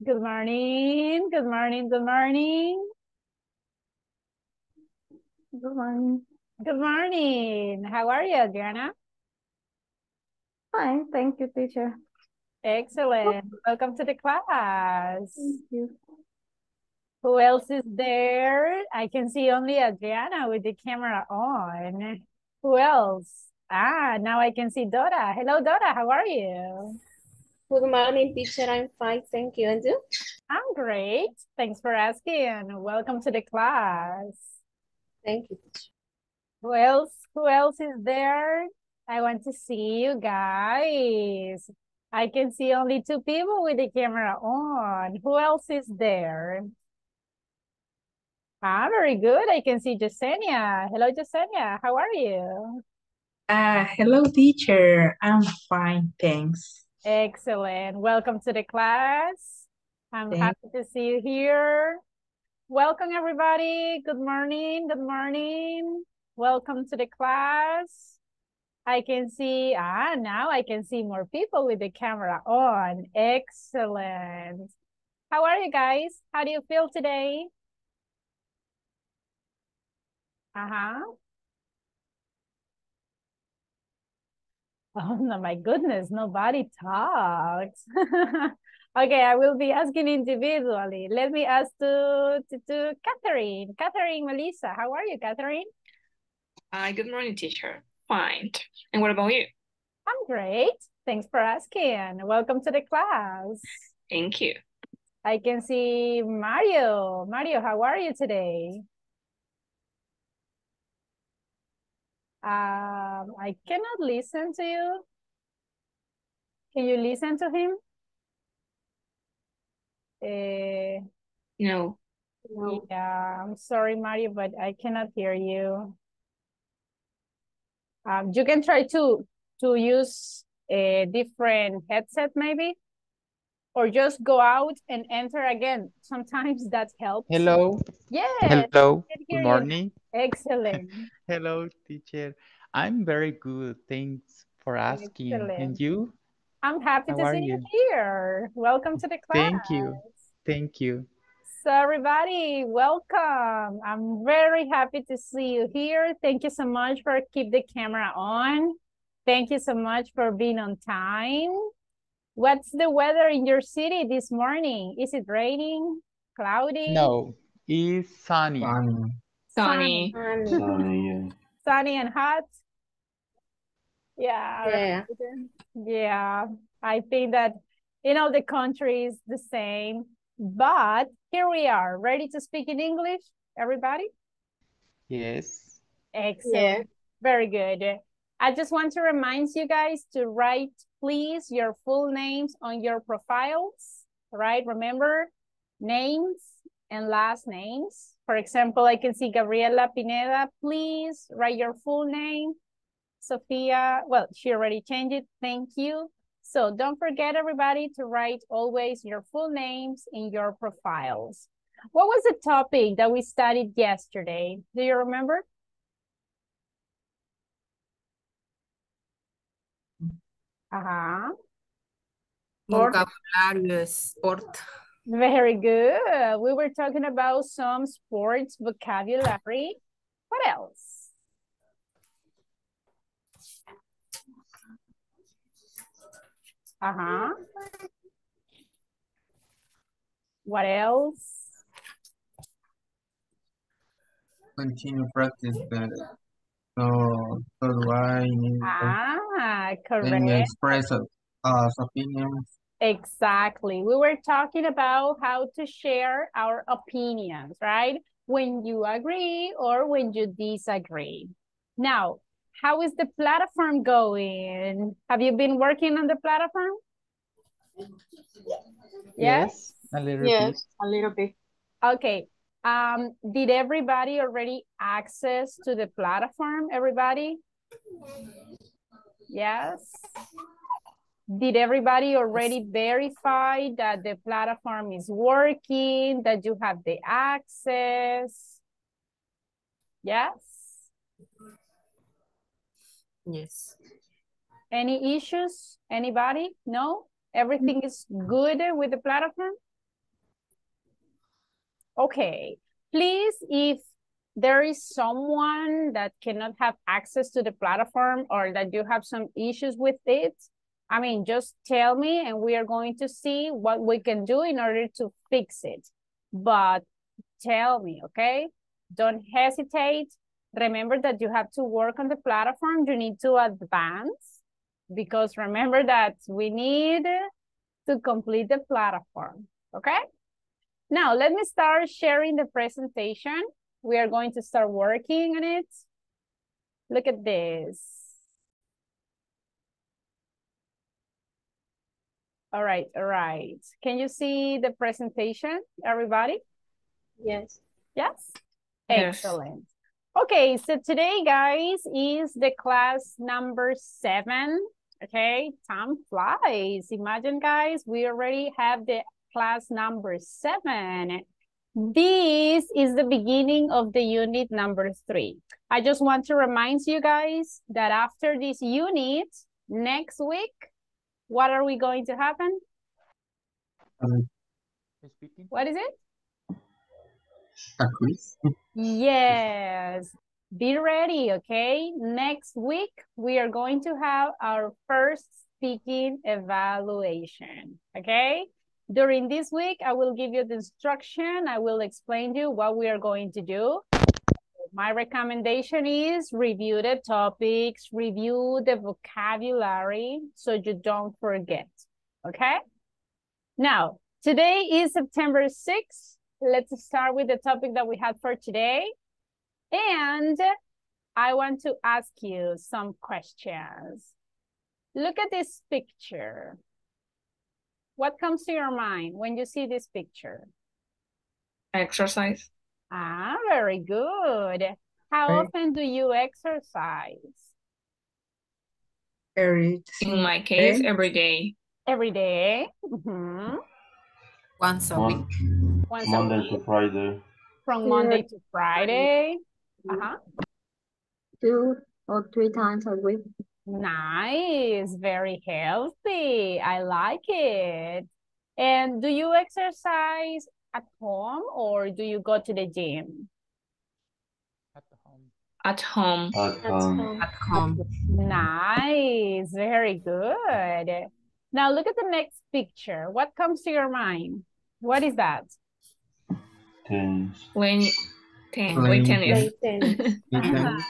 Good morning. Good morning. Good morning. Good morning. Good morning. How are you, Adriana? Fine, thank you, teacher. Excellent. Welcome to the class. Thank you. Who else is there? I can see only Adriana with the camera on. Who else? Ah, now I can see Dora. Hello, Dora. How are you? Good morning, teacher. I'm fine, thank you. And you? I'm great. Thanks for asking. Welcome to the class. Thank you, teacher. Who else? Who else is there? I want to see you guys. I can see only two people with the camera on. Who else is there? Ah, very good. I can see Jasenia. Hello, Jasenia. How are you? Hello, teacher. I'm fine, thanks. Excellent. Welcome to the class. I'm Thank- happy to see you here. Welcome, everybody. Good morning. Good morning. Welcome to the class. I can see, now I can see more people with the camera on. Excellent. How are you guys? How do you feel today? Oh, no, my goodness, nobody talks. Okay, I will be asking individually. Let me ask to Catherine. Catherine, Melissa, how are you, Catherine? Good morning, teacher. Fine. And what about you? I'm great. Thanks for asking. Welcome to the class. Thank you. I can see Mario. Mario, how are you today? I cannot listen to you. Can you listen to him? No. Yeah, I'm sorry, Mario, but I cannot hear you. You can try to use a different headset maybe, or just go out and enter again. Sometimes that helps. Hello. Yes. Hello. I can Good hear you. morning. Excellent. Hello, teacher. I'm very good. Thanks for asking. Excellent. And you? I'm happy How to are see you you? here. Welcome to the class. Thank you. Thank you. So everybody, welcome. I'm very happy to see you here. Thank you so much for keep the camera on. Thank you so much for being on time. What's the weather in your city this morning? Is it raining, cloudy? No, it's sunny. Sunny. Sunny and hot? Yeah. Yeah. Yeah. I think that in all the countries the same. But here we are, ready to speak in English, everybody? Yes. Excellent. Yeah. Very good. I just want to remind you guys to write, please, your full names on your profiles, right? Remember, names and last names. For example, I can see Gabriela Pineda. Please write your full name. Sophia, well, she already changed it. Thank you. So don't forget, everybody, to write always your full names in your profiles. What was the topic that we studied yesterday? Do you remember? Vocabulario, sport. Very good. We were talking about some sports vocabulary. What else? What else? Continue practice better. So do I need Correct. and express opinions. Exactly. We were talking about how to share our opinions, right? When you agree or when you disagree. Now, how is the platform going? Have you been working on the platform? Yes, a little bit. A little bit. Okay. Did everybody already access to the platform? Everybody? Yes. Did everybody already verify that the platform is working, that you have the access? Yes? Yes. Any issues? Anybody? No? Everything is good with the platform? Okay, please, if there is someone that cannot have access to the platform or that you have some issues with it, I mean, just tell me and we are going to see what we can do in order to fix it. But tell me, okay? Don't hesitate. Remember that you have to work on the platform. You need to advance because remember that we need to complete the platform, okay? Now, let me start sharing the presentation. We are going to start working on it. Look at this. All right, all right. Can you see the presentation, everybody? Yes. Yes? Yes. Excellent. Okay, so today, guys, is the class number 7. Okay, time flies. Imagine, guys, we already have the class number 7. This is the beginning of the unit number 3. I just want to remind you guys that after this unit, next week, what are we going to happen? Speaking. What is it? A quiz. Yes. Be ready, okay? Next week, we are going to have our first speaking evaluation, okay? During this week, I will give you the instruction. I will explain to you what we are going to do. My recommendation is review the topics, review the vocabulary so you don't forget, okay? Now, today is September 6th. Let's start with the topic that we had for today. And I want to ask you some questions. Look at this picture. What comes to your mind when you see this picture? Exercise. Ah, very good. How Right. often do you exercise? Every In my case, day. every day. Every day? Mhm. Once a week. Once a Monday week, to Friday. from Monday to Friday. Uh-huh. 2 or 3 times a week. Nice, very healthy. I like it. And do you exercise at home or do you go to the gym? At home. At home. At That's home. At home. Nice, very good. Now look at the next picture. What comes to your mind? What is that? Tennis. Play Playing tennis. Play tennis.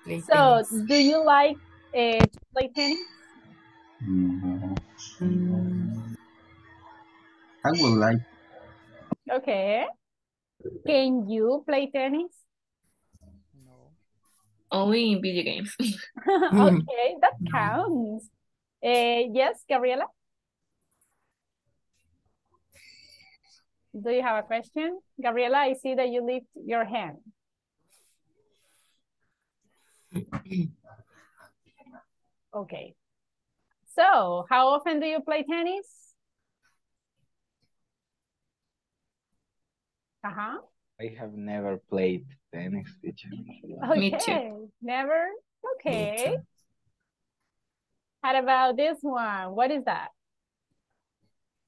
Play So, tennis. do you like to play tennis? Mhm. I would like Okay. Can you play tennis? No. Only in video games. Okay, that counts. Yes, Gabriela? Do you have a question? Gabriela, I see that you lift your hand. Okay. So, how often do you play tennis? Uh-huh. I have never played tennis, teacher. Me too. Okay, never? Okay. How about this one? What is that?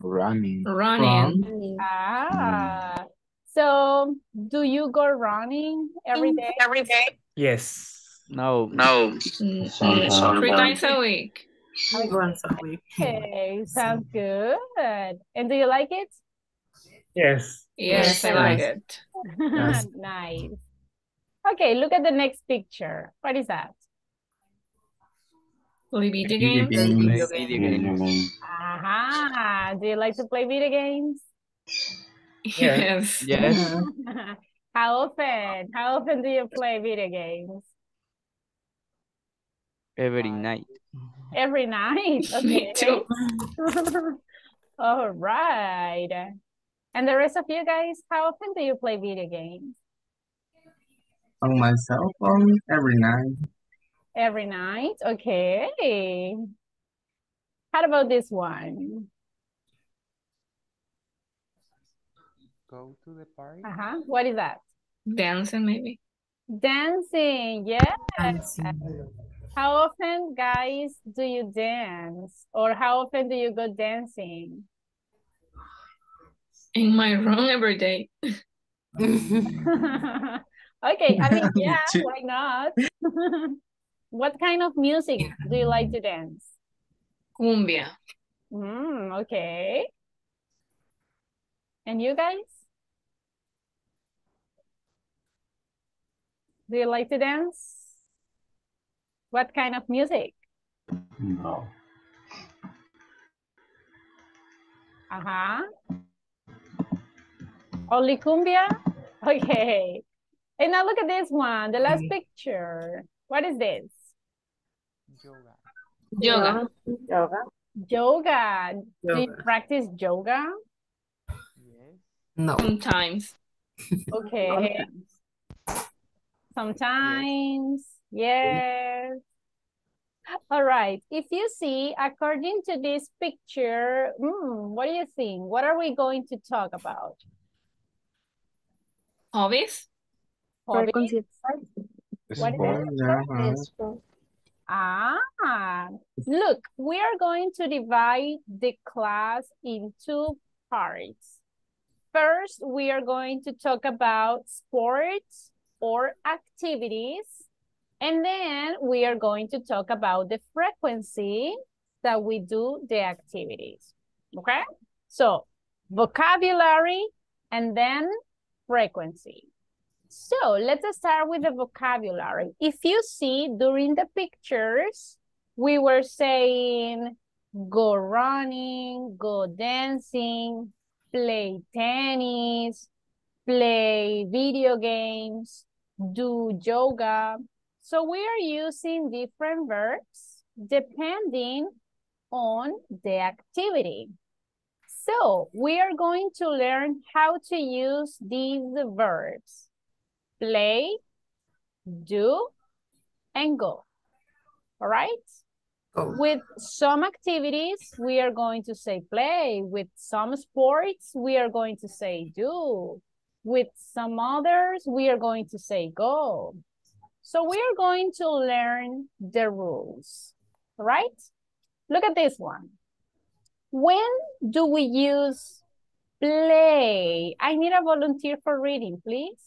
Running. Running. Running. Ah, so do you go running every day? Every day? Yes. No. Sometimes. 3 times a week. Once a week. Okay, sounds good. And do you like it? Yes. Yes, I like it. Yes. Nice. Okay, look at the next picture. What is that? Play video Video games. games. Video Video games. games. Aha, do you like to play video games? Yes. Yes. How often? How often do you play video games? Every night. Every night? Okay. Me too. All right. And the rest of you guys, how often do you play video games? On my cell phone every night. Every night? Okay. How about this one? Go to the party. What is that? Dancing, maybe. Dancing, yeah. Dancing. How often, guys, do you dance? Or how often do you go dancing? In my room every day. Okay, I mean, yeah, why not? What kind of music do you like to dance? Cumbia. Okay. And you guys? Do you like to dance? What kind of music? No. Only cumbia? Okay. And now look at this one, the last picture. What is this? Yoga. Yoga. Yoga. Do you Yoga. practice yoga? Yes. No. Sometimes. Okay. Sometimes. Yes. All right. If you see, according to this picture, what do you think? What are we going to talk about? Hobbies? Hobbies? What is Sport. it? Look, we are going to divide the class in two parts. First, we are going to talk about sports or activities. And then we are going to talk about the frequency that we do the activities. Okay? So, vocabulary and then frequency. So let's start with the vocabulary. If you see during the pictures, we were saying go running, go dancing, play tennis, play video games, do yoga. So we are using different verbs depending on the activity. So we are going to learn how to use these verbs. Play, do, and go. All right? Go. With some activities, we are going to say play. With some sports, we are going to say do. With some others, we are going to say go. So we are going to learn the rules. All right? Look at this one. When do we use play? I need a volunteer for reading, please.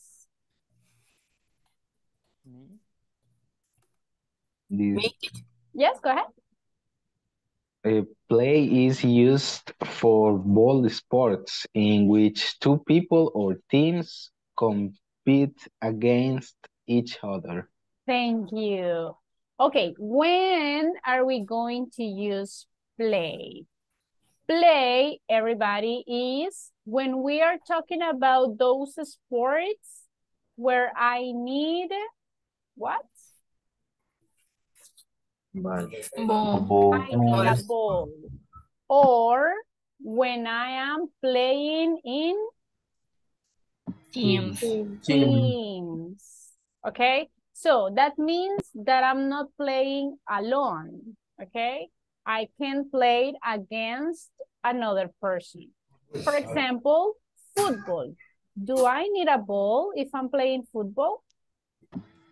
Yes, go ahead. Play is used for ball sports in which two people or teams compete against each other. Thank you. Okay, when are we going to use play? Play, everybody, is when we are talking about those sports where I need what? Ball. Ball. I need a ball. Or when I am playing in Teams. teams. Okay, so that means that I'm not playing alone. Okay, I can play against another person. For example, football. Do I need a ball if I'm playing football?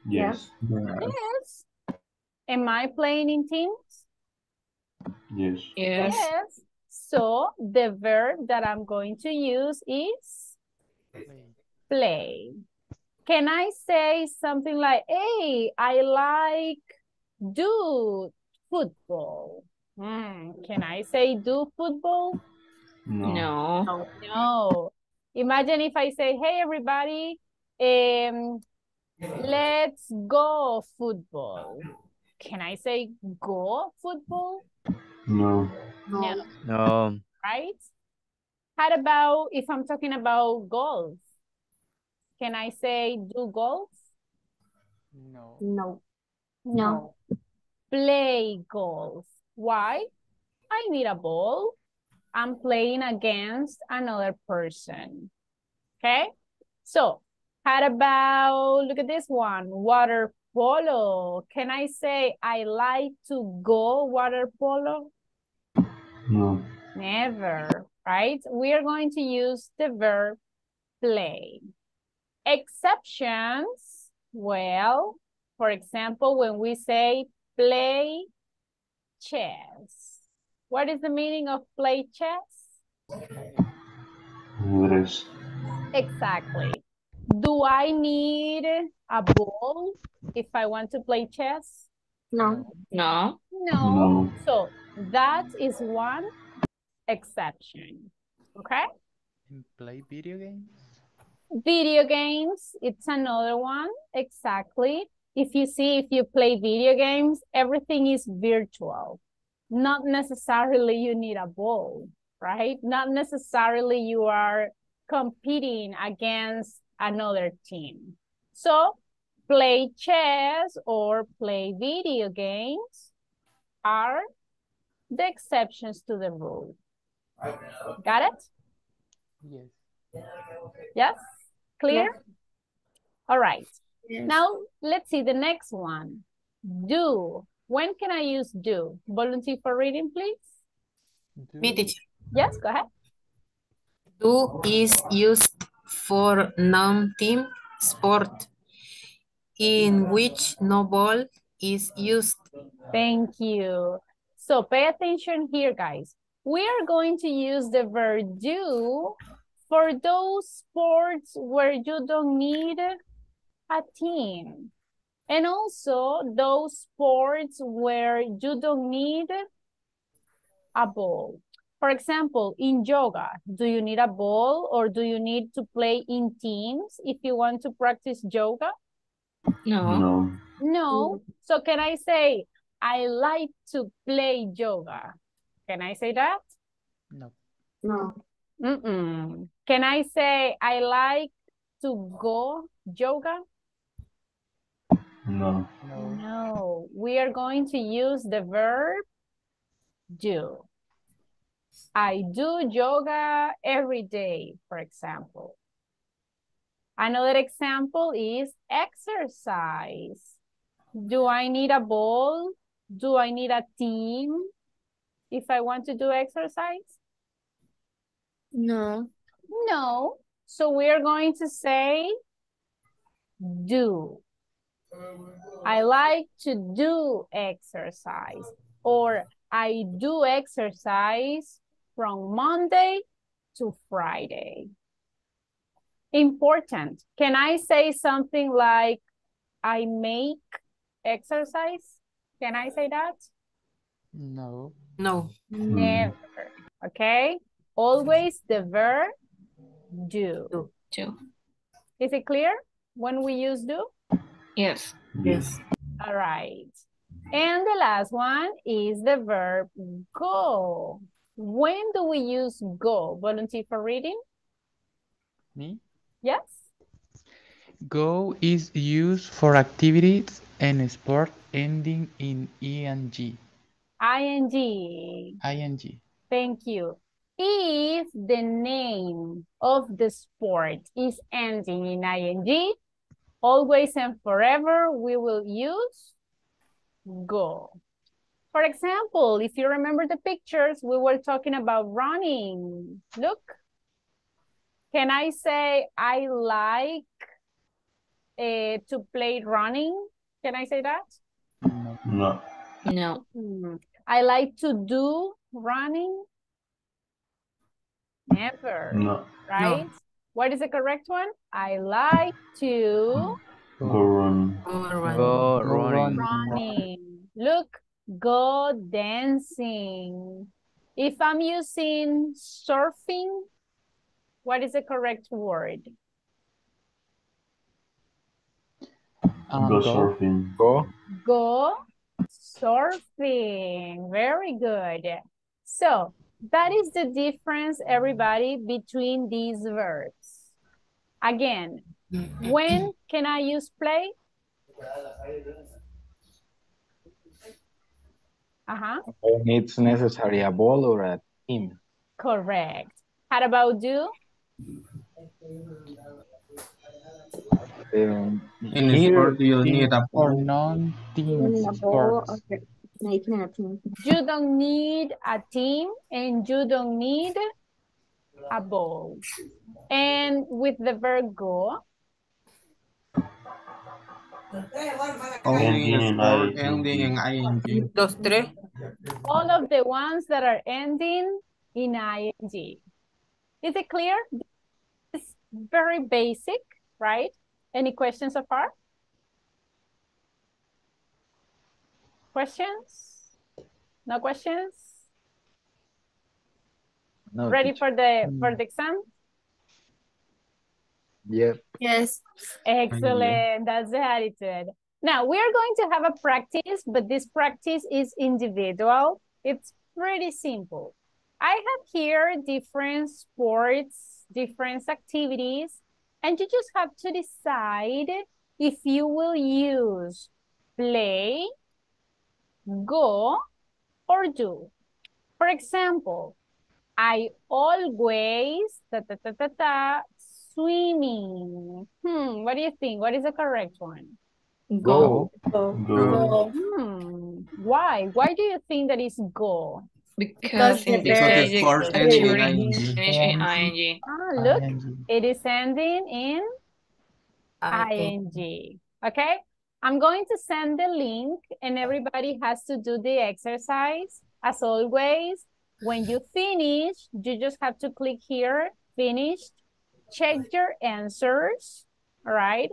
Yes. Yes. Am I playing in teams? Yes. Yes. Yes. So the verb that I'm going to use is play. Can I say something like, hey, I like do football? Can I say do football? No. No. Imagine if I say, hey, everybody, let's go football. Can I say go football? No. No. Right? How about if I'm talking about golf? Can I say do golf? No. Play golf. Why? I need a ball. I'm playing against another person. Okay? So, how about, look at this one, water polo. Can I say I like to go water polo? No. Never, right? We are going to use the verb play. Exceptions, well, for example, when we say play chess. What is the meaning of play chess? Ajedrez. Exactly. Do I need a ball if I want to play chess? No. No. No. No. So that is one exception. Okay? And play video games? Video games, it's another one. Exactly. If you play video games, everything is virtual. Not necessarily you need a ball, right? Not necessarily you are competing against another team. So play chess or play video games are the exceptions to the rule. Got it? Yes. Yes? Clear? Yes. All right. Yes. Now, let's see the next one. Do. When can I use do? Volunteer for reading, please. Me, teacher. Yes, go ahead. Do is used for non-team sport in which no ball is used. Thank you. So pay attention here, guys. We are going to use the verb do for those sports where you don't need a team. And also those sports where you don't need a ball. For example, in yoga, do you need a ball or do you need to play in teams if you want to practice yoga? No. No. No. So can I say, I like to play yoga? Can I say that? No. No. Can I say, I like to go yoga? No. No. We are going to use the verb do. I do yoga every day, for example. Another example is exercise. Do I need a ball? Do I need a team if I want to do exercise? No. No. So we are going to say do. I like to do exercise, or I do exercise from Monday to Friday. Important. Can I say something like, I make exercise? Can I say that? No. No. Never. Okay? Always the verb do. Do. Is it clear when we use do? Yes. Yes. All right. And the last one is the verb go. When do we use go? Volunteer for reading? Me? Yes? Go is used for activities and sport ending in ing. ING. ing. Thank you. If the name of the sport is ending in ing, always and forever, we will use go. For example, if you remember the pictures, we were talking about running. Look. Can I say I like to play running? Can I say that? No. No. I like to do running? Never. No. Right? What is the correct one? I like to Go run. Go running. running. Look, go dancing. If I'm using surfing, what is the correct word? Go surfing. Go surfing. Very good. So that is the difference, everybody, between these verbs. Again, when can I use play? When it's necessary a ball or a team. Correct. How about do? In Here, sport, you need a For ball. non-team A ball. sports. Okay. Making a team. You don't need a team and you don't need a ball. And with the verb go, Only Ending in sport ing. ending in ing. Dos, tres. all of the ones that are ending in ing. Is it clear? very basic, right? Any questions so far? Questions? No questions? No, Ready teacher. for the exam? Yep. Yes. Excellent. That's the attitude. Now, we are going to have a practice, but this practice is individual. It's pretty simple. I have here different sports, different activities, and you just have to decide if you will use play, go, or do. For example, I always swimming. What do you think? What is the correct one? Go. Go. Why? Why do you think that is go? Because in this Because case, the the first category ending in is finish in ing. Look, ING. it is ending in ing. Okay, I'm going to send the link and everybody has to do the exercise. As always, when you finish, you just have to click here, finished, check your answers, all right?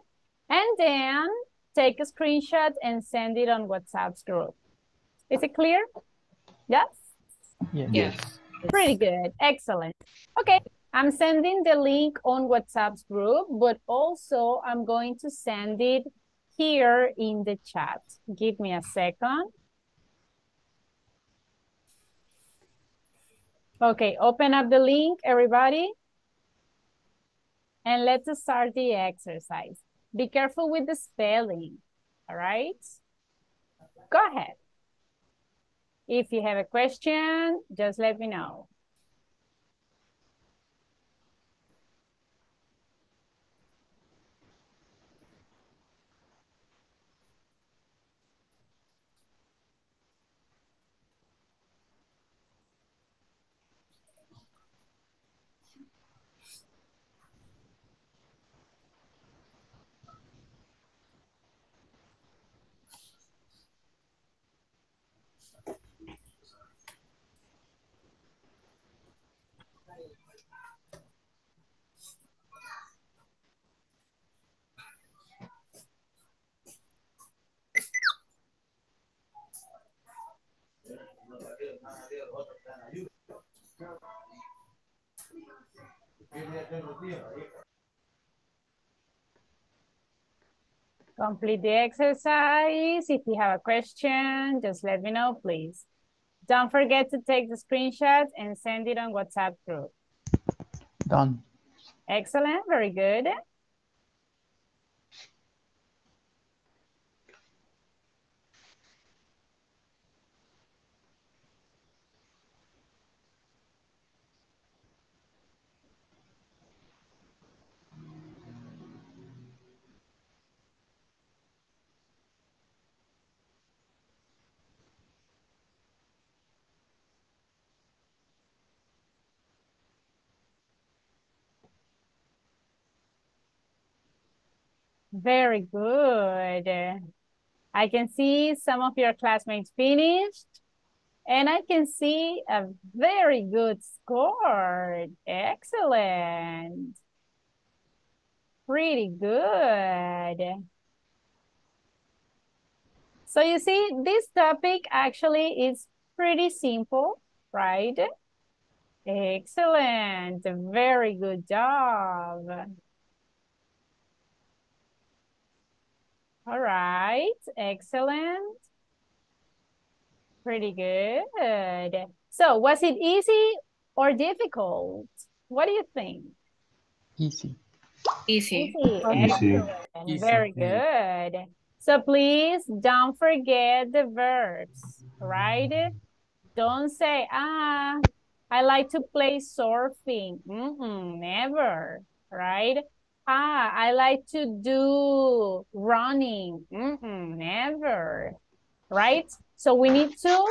And then take a screenshot and send it on WhatsApp's group. Is it clear? Yes? Yes. Yes. Pretty good. Excellent. Okay, I'm sending the link on WhatsApp's group, but also I'm going to send it here in the chat. Give me a second. Okay, open up the link, everybody. And let's start the exercise. Be careful with the spelling, all right? Go ahead. If you have a question, just let me know. Complete the exercise. If you have a question, just let me know, please. Don't forget to take the screenshot and send it on WhatsApp group. Done. Excellent, very good. Very good. I can see some of your classmates finished, and I can see a very good score. Excellent. Pretty good. So you see, this topic actually is pretty simple, right? Excellent. Very good job. All right. Excellent. Pretty good. So was it easy or difficult? What do you think? Easy. Easy. Easy. Excellent. Very good. So please don't forget the verbs, right? Don't say, I like to play surfing. Never, right? I like to do running. Never, right? So we need to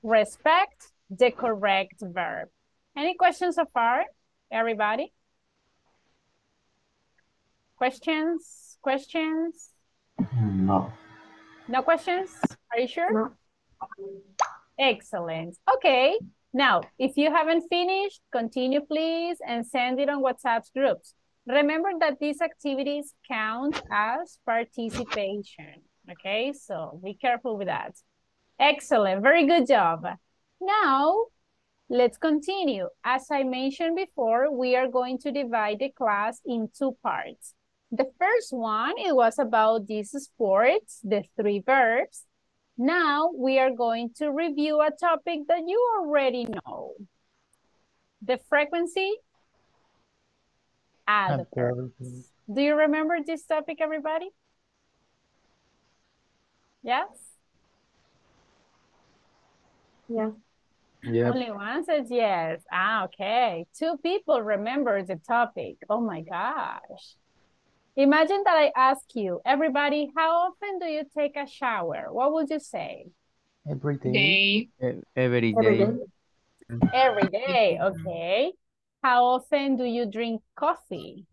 respect the correct verb. Any questions so far, everybody? Questions? Questions? No. No questions? Are you sure? No. Excellent. Okay. Now, if you haven't finished, continue please and send it on WhatsApp's groups. Remember that these activities count as participation. Okay, so be careful with that. Excellent, very good job. Now, let's continue. As I mentioned before, we are going to divide the class in two parts. The first one, it was about these sports, the 3 verbs. Now we are going to review a topic that you already know. The frequency adverbs. Do you remember this topic, everybody? Yes? Yeah. Yep. Only one says yes. Ah, okay. 2 people remember the topic. Oh my gosh. Imagine that I ask you, everybody, how often do you take a shower? What would you say? Every day. Day. Every Every day. day. Every day, okay. How often do you drink coffee?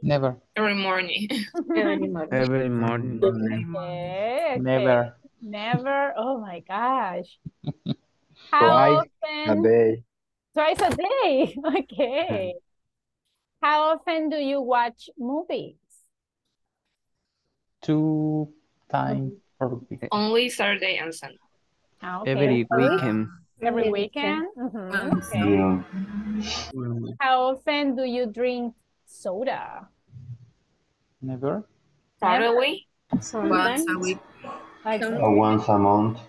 Never. Every morning. Every morning. Every morning. Okay, okay. Never. Never. Oh my gosh. How Twice a often? day. Twice a day. Okay. How often do you watch movies? 2 times per week. Only Saturday and Sunday. Ah, okay. Every weekend. Every Every weekend? weekend. Okay. Yeah. How often do you drink soda? Never. Saturday. Once Sometimes. a week. Okay. Once a month.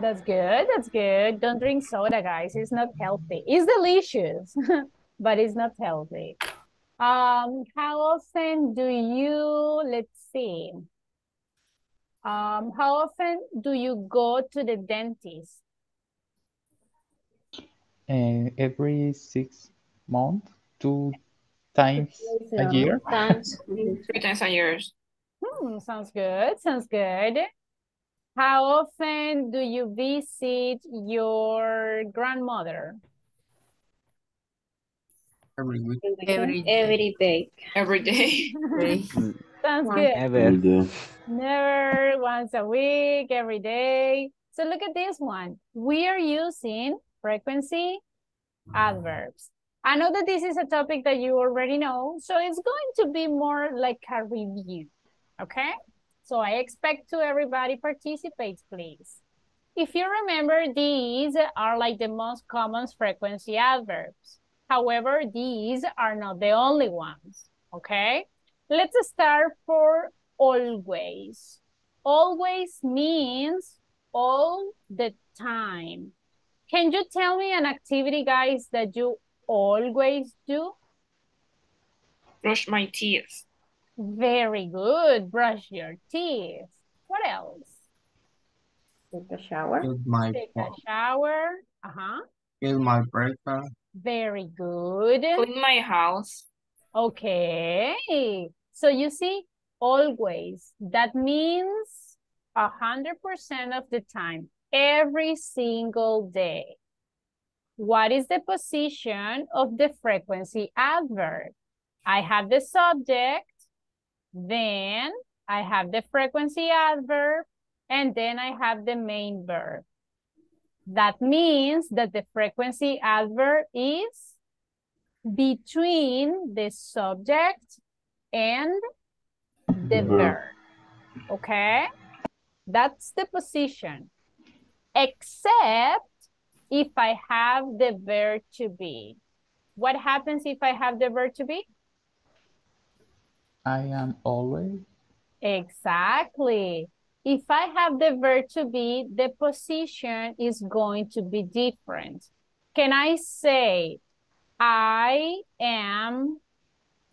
That's good. That's good. Don't drink soda, guys. It's not healthy. It's delicious, but it's not healthy. How often do you, let's see. How often do you go to the dentist? Every 6 months, 2 times a year. Times. 3 times a year. Sounds good. Sounds good. How often do you visit your grandmother? Every week. Every Every day. Every day. day. Sounds Once. good. Every day. Never, once a week, every day. So look at this one. We are using frequency adverbs. I know that this is a topic that you already know, so it's going to be more like a review, okay? So I expect to everybody participates, please. If you remember, these are like the most common frequency adverbs. However, these are not the only ones, okay? Let's start for always. Always means all the time. Can you tell me an activity, guys, that you always do? Brush my teeth. Very good. Brush your teeth. What else? Take a shower. Eat my Take a shower. eat my breakfast. Very good. Clean my house. Okay. So you see, always. That means 100% of the time, every single day. What is the position of the frequency adverb? I have the subject, then I have the frequency adverb, and then I have the main verb. That means that the frequency adverb is between the subject and the verb, okay? That's the position, except if I have the verb to be. What happens if I have the verb to be? I am always. Exactly. If I have the verb to be, the position is going to be different. Can I say, I am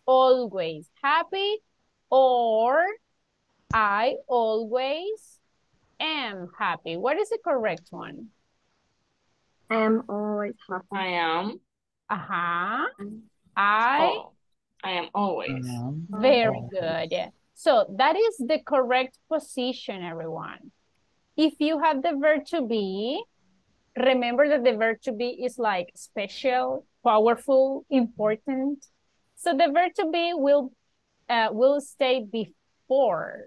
always happy, or I always am happy? What is the correct one? I am always happy. I am. I I am always. Very good. So that is the correct position, everyone. If you have the verb to be, remember that the verb to be is like special, powerful, important. So the verb to be will stay before,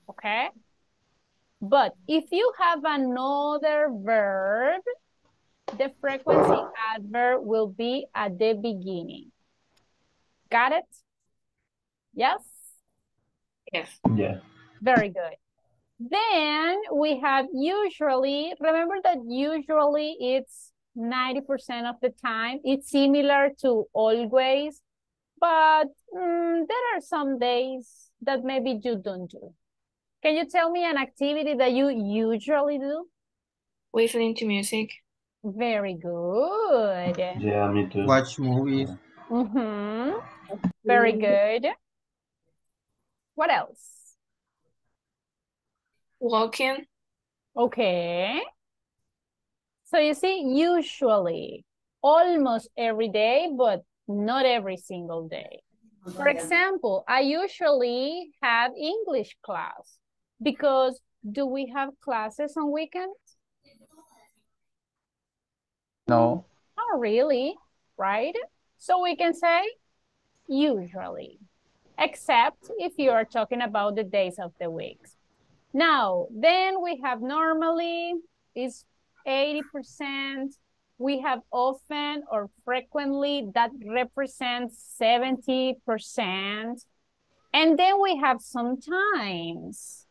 okay? But if you have another verb, the frequency adverb will be at the beginning. Got it? Yes? Yes. Yeah. Very good. Then we have usually. Remember that usually it's 90% of the time. It's similar to always, but there are some days that maybe you don't do. Can you tell me an activity that you usually do? Listening to music. Very good. Yeah, me too. Watch movies. Very good. What else? Walking. Okay. So you see, usually, almost every day, but not every single day. For example, I usually have English class because do we have classes on weekends? No. Not really, right? So we can say usually, except if you are talking about the days of the weeks. Now, then we have normally is 80%. We have often or frequently that represents 70%. And then we have sometimes.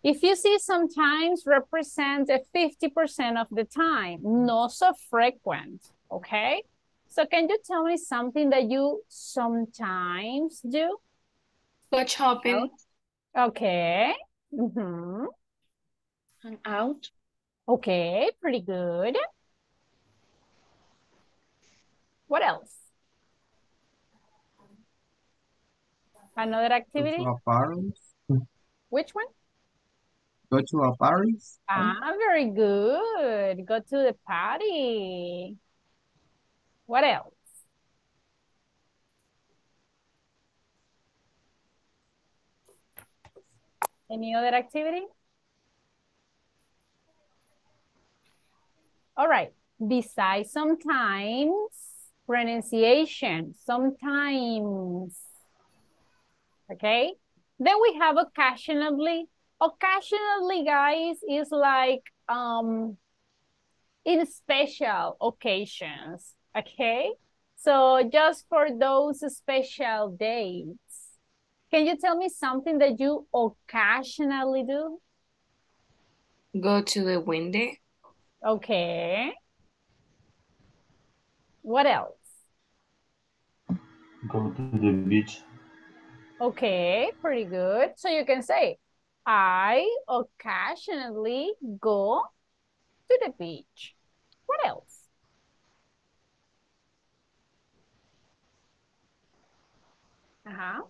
If you see sometimes represents 50% of the time, not so frequent, okay? So can you tell me something that you sometimes do? Go shopping. Okay. Mm-hmm. And out. Okay, pretty good. What else? Another Go activity? to a party. Which one? Go to a party. Ah, very good. Go to the party. What else? Any other activity? All right. Besides sometimes, pronunciation, sometimes. Okay. Then we have occasionally. Occasionally, guys, is like in special occasions. Okay. So just for those special dates. Can you tell me something that you occasionally do? Go to the window. Okay. What else? Go to the beach. Okay, pretty good. So you can say, I occasionally go to the beach. What else? Uh-huh.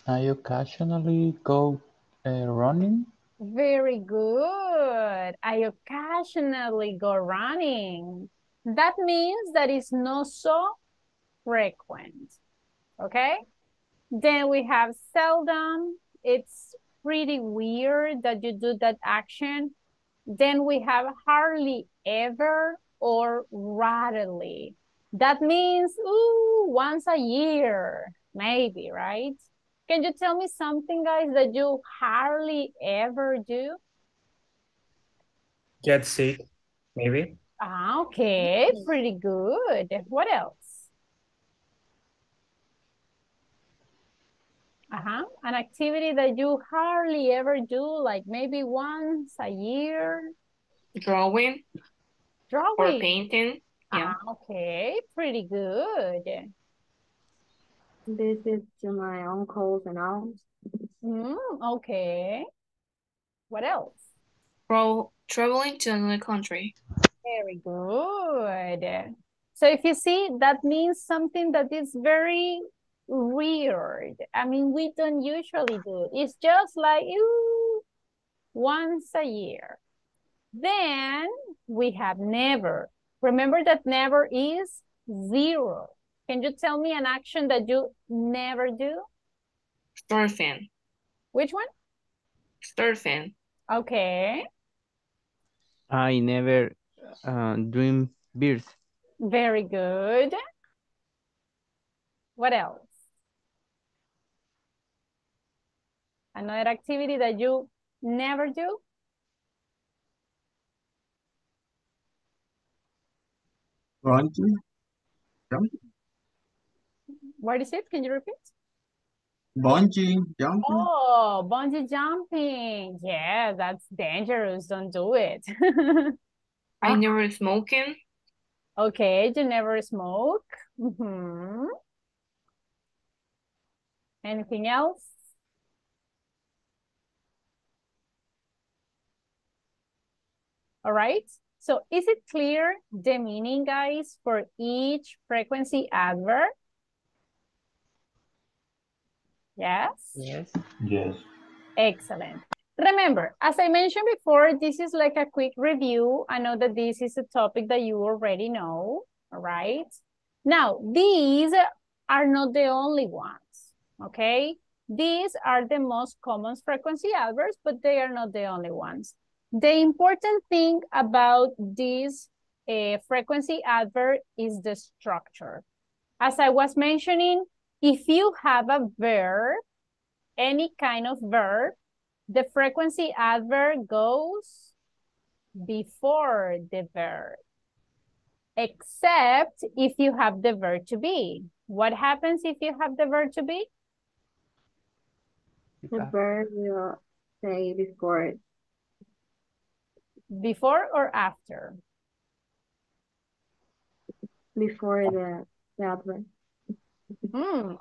I occasionally go running. Very good. I occasionally go running. That means that it's not so frequent. Okay? Then we have seldom. It's pretty weird that you do that action. Then we have hardly ever or rarely. That means, ooh, once a year, maybe, right? Can you tell me something, guys, that you hardly ever do? Get sick, maybe. Ah, okay, pretty good. What else? An activity that you hardly ever do, like maybe once a year. Drawing. Or Drawing. painting. Yeah. Okay, pretty good. Visit to my uncles and aunts. Okay. What else? Traveling to another country. Very good. So if you see, that means something that is very weird. I mean, we don't usually do it. It's just like once a year. Then we have never. Remember that never is 0. Can you tell me an action that you never do? Surfing. Which one? Surfing. Okay. I never dream beers. Very good. What else? Another activity that you never do? Running. What is it? Can you repeat? Bungee jumping. Oh, bungee jumping. Yeah, that's dangerous. Don't do it. I never smoking. Okay, you never smoke. Anything else? All right. So is it clear the meaning, guys, for each frequency adverb? Yes? Yes. Yes. Excellent. Remember, as I mentioned before, this is like a quick review. I know that this is a topic that you already know, all right? Now, these are not the only ones, okay? These are the most common frequency adverbs, but they are not the only ones. The important thing about this frequency adverb is the structure. As I was mentioning, if you have a verb, any kind of verb, the frequency adverb goes before the verb, except if you have the verb to be. What happens if you have the verb to be? The verb will say before. Before or after? Before the adverb.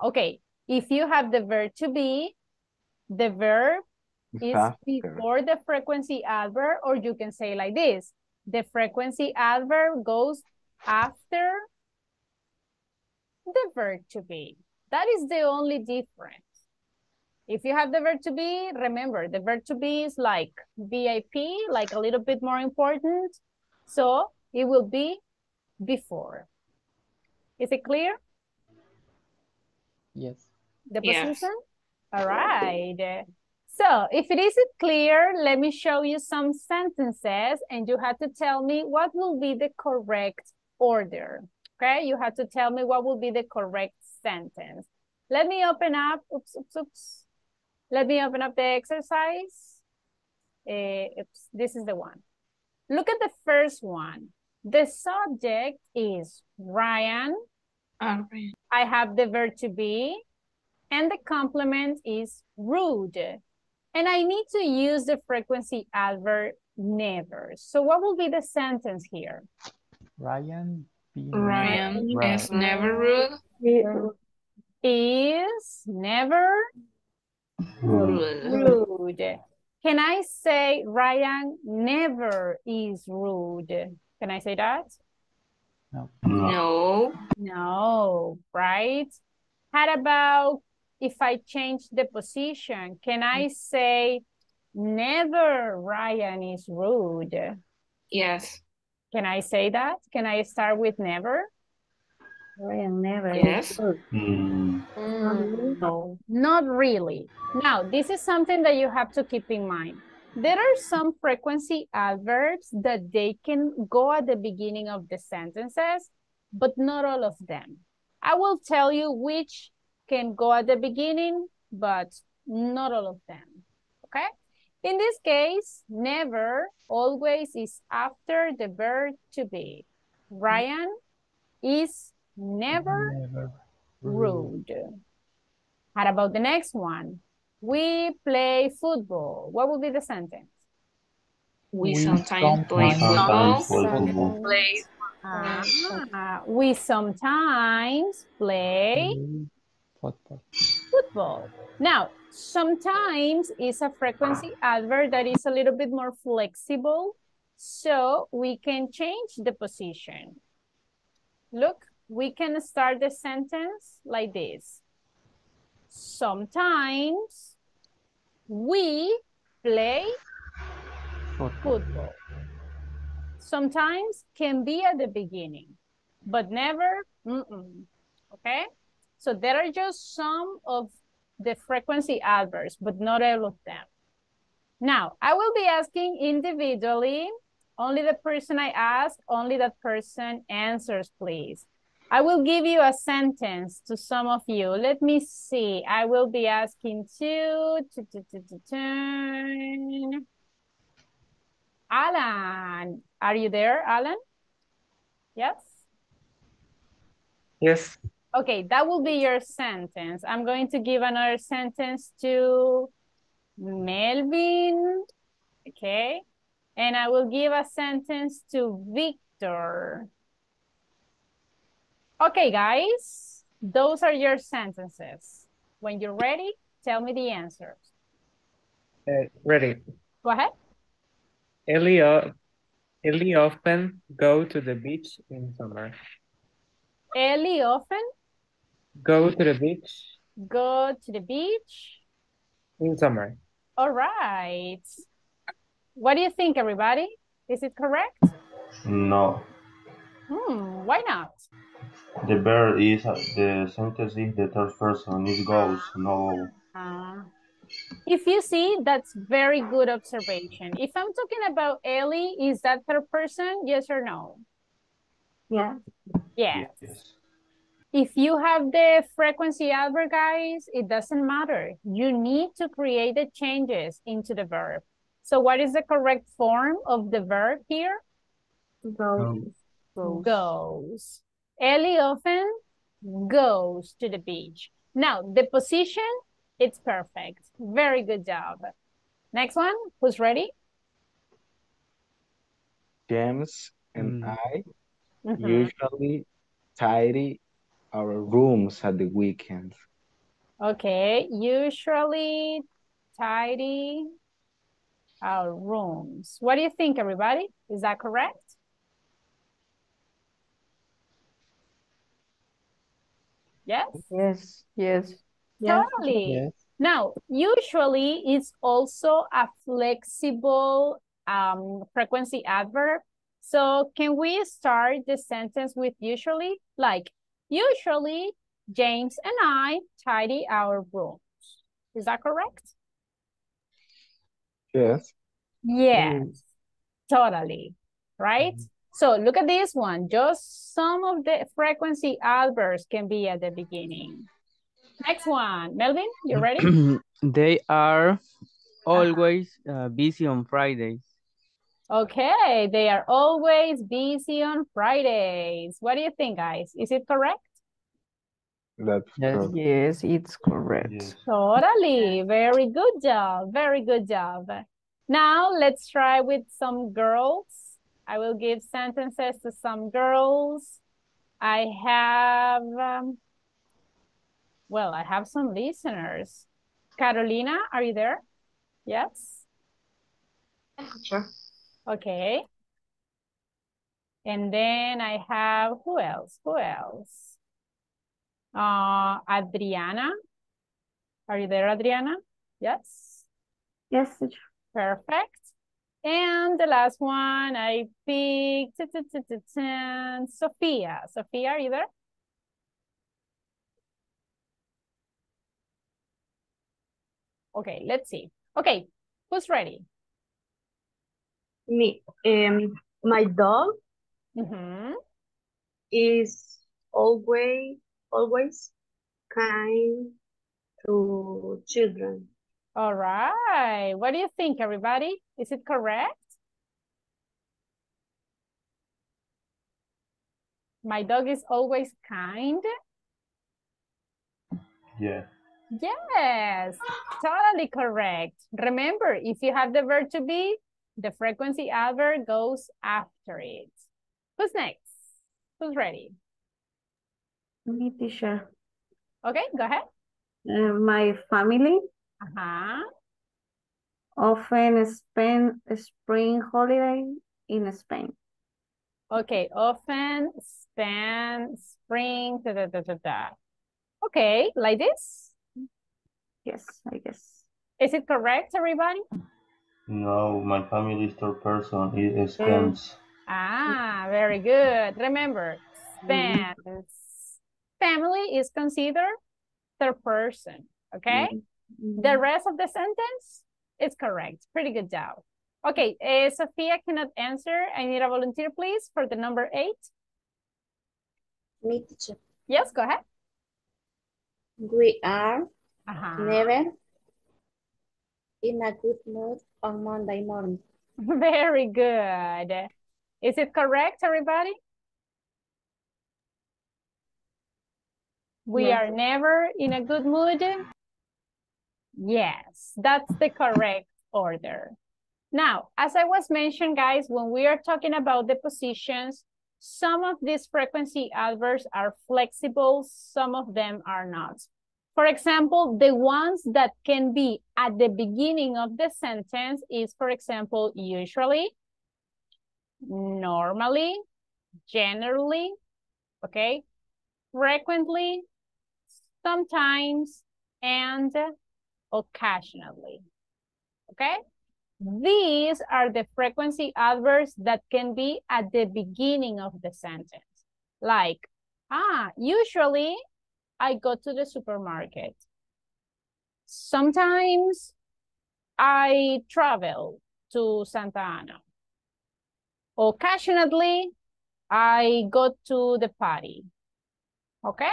Okay, if you have the verb to be, the verb is After. before the frequency adverb, or you can say like this. The frequency adverb goes after the verb to be. That is the only difference. If you have the verb to be, remember, the verb to be is like VIP, like a little bit more important. So it will be before. Is it clear? Yes. The Yes. position? All right. So if it isn't clear, let me show you some sentences and you have to tell me what will be the correct order. Okay, you have to tell me what will be the correct sentence. Let me open up, oops. Let me open up the exercise. This is the one. Look at the first one. The subject is Ryan. Ryan. I have the verb to be, and the complement is rude. And I need to use the frequency adverb never. So what will be the sentence here? Ryan is never rude. Is never rude. Can I say Ryan never is rude? Can I say that? No. No, right? How about if I change the position? Can I say never Ryan is rude? Yes. Can I say that? Can I start with never? Ryan never. Yes. No, not really. Now, this is something that you have to keep in mind. There are some frequency adverbs that they can go at the beginning of the sentences, but not all of them. I will tell you which can go at the beginning, but not all of them, okay? In this case, never always is after the verb to be. Ryan is never rude. How about the next one? We play football. What will be the sentence? We sometimes play football. We sometimes play football. Now, sometimes is a frequency adverb that is a little bit more flexible, so we can change the position. Look, we can start the sentence like this. Sometimes we play football. Sometimes can be at the beginning, but never, okay? So there are just some of the frequency adverbs, but not all of them. Now, I will be asking individually, only the person I ask, only that person answers, please. I will give you a sentence to some of you. Let me see. I will be asking Alan. Are you there, Alan? Yes? Yes. Okay, that will be your sentence. I'm going to give another sentence to Melvin. Okay. And I will give a sentence to Victor. Okay, guys. Those are your sentences. When you're ready, tell me the answers. Ready. Go ahead. Ellie often go to the beach in summer. Ellie often Go to the beach go to the beach. in summer. All right. What do you think, everybody? Is it correct? No. Why not? The verb is the sentence is the third person. It goes. No. If you see, that's very good observation. If I'm talking about Ellie, is that third person? Yes or no? Yeah. Yes. Yes. If you have the frequency adverb, guys, it doesn't matter. You need to create the changes into the verb. So what is the correct form of the verb here? Goes. Goes. Ellie often goes to the beach. Now, the position, it's perfect. Very good job. Next one, who's ready? James and I Mhm. usually tidy our rooms at the weekends. Okay, usually tidy our rooms. What do you think, everybody? Is that correct? Yes? Yes. Yes. Totally. Yes. Now, usually is also a flexible frequency adverb. So can we start the sentence with usually? Like, usually James and I tidy our rooms. Is that correct? Yes. Yes, totally, right? So look at this one. Just some of the frequency adverbs can be at the beginning. Next one, Melvin, you ready? They are always busy on Fridays. Okay, they are always busy on Fridays. What do you think, guys? Is it correct? That's correct. Yes, it's correct. Yes. Totally. Very good job. Very good job. Now let's try with some girls. I will give sentences to some girls. I have, well, I have some listeners. Carolina, are you there? Yes? Sure. Okay. And then I have, who else? Who else? Adriana. Are you there, Adriana? Yes? Yes, teacher. Perfect. And the last one I picked, Sophia. Sophia, are you there? Okay, let's see. Okay, who's ready? Me. My dog is always kind to children. All right. What do you think, everybody? Is it correct? My dog is always kind. Yeah. Yes, totally correct. Remember, if you have the verb to be, the frequency adverb goes after it. Who's next? Who's ready? Me, teacher. Okay, go ahead. My family often spend spring holiday in Spain. Okay, often spend spring, Okay, like this? Yes, I guess. Is it correct, everybody? No, my family is third person. It spends. Very good. Remember, spends. Family is considered third person, okay? The rest of the sentence is correct. Pretty good job. Okay, Sophia cannot answer. I need a volunteer, please, for the number 8. Me, teacher. Yes, go ahead. We are never in a good mood on Monday morning. Very good. Is it correct, everybody? We are never in a good mood. Yes, that's the correct order. Now, as I was mentioned, guys, when we are talking about the positions, some of these frequency adverbs are flexible, some of them are not. For example, the ones that can be at the beginning of the sentence is, for example, usually, normally, generally, okay, frequently, sometimes, and occasionally, okay? These are the frequency adverbs that can be at the beginning of the sentence. Like, usually I go to the supermarket. Sometimes I travel to Santa Ana. Occasionally, I go to the party. Okay?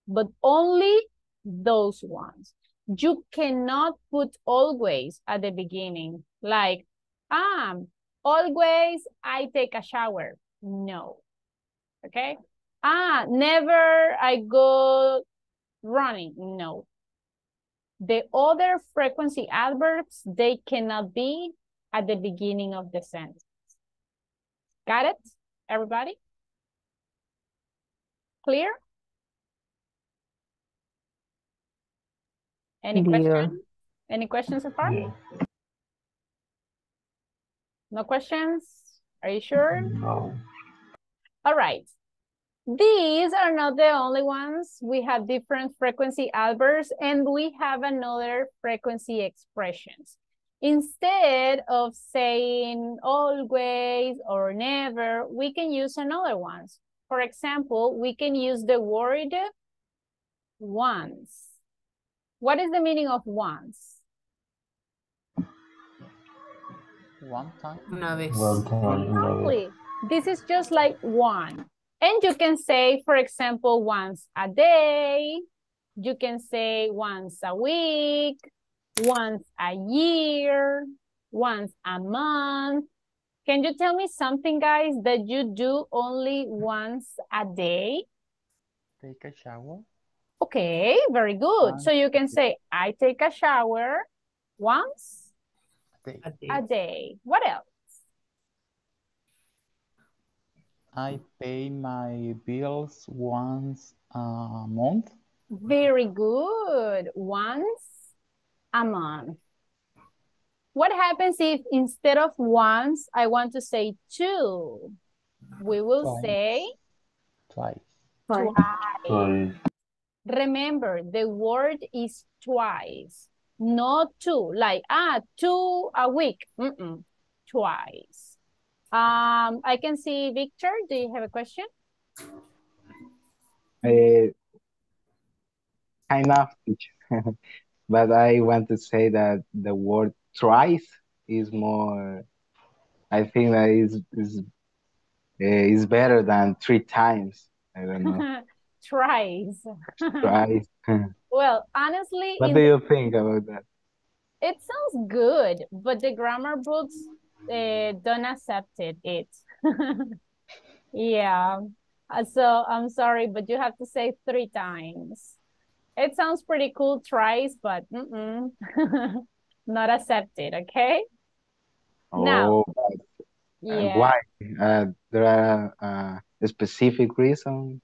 But only those ones. You cannot put always at the beginning. Like, always I take a shower. No. Okay? Never I go running. No. The other frequency adverbs, they cannot be at the beginning of the sentence. Got it, everybody? Clear? Any questions? Any questions so far? Yeah. No questions? Are you sure? No. All right. These are not the only ones. We have different frequency adverbs and we have another frequency expressions. Instead of saying always or never, we can use another ones. For example, we can use the word once. What is the meaning of once? One time. Una vez. One time. Exactly. This is just like one. And you can say, for example, once a day. You can say once a week, once a year, once a month. Can you tell me something, guys, that you do only once a day? Take a shower. Okay, very good. So you can say, I take a shower once a day. What else? I pay my bills once a month. Very good. Once a month. What happens if instead of once, I want to say two? We will say Twice. twice. Remember, the word is twice, not two. Like, two a week. Twice. I can see Victor. Do you have a question? Kind of, teacher. But I want to say that the word thrice is more, I think that is better than 3 times. I don't know. Twice. Thrice. Well, honestly, What do you think about that? it sounds good, but the grammar books don't accept it. Yeah. So I'm sorry, but you have to say 3 times. It sounds pretty cool, twice, but not accepted, okay? Now, yeah. Why? There are a specific reason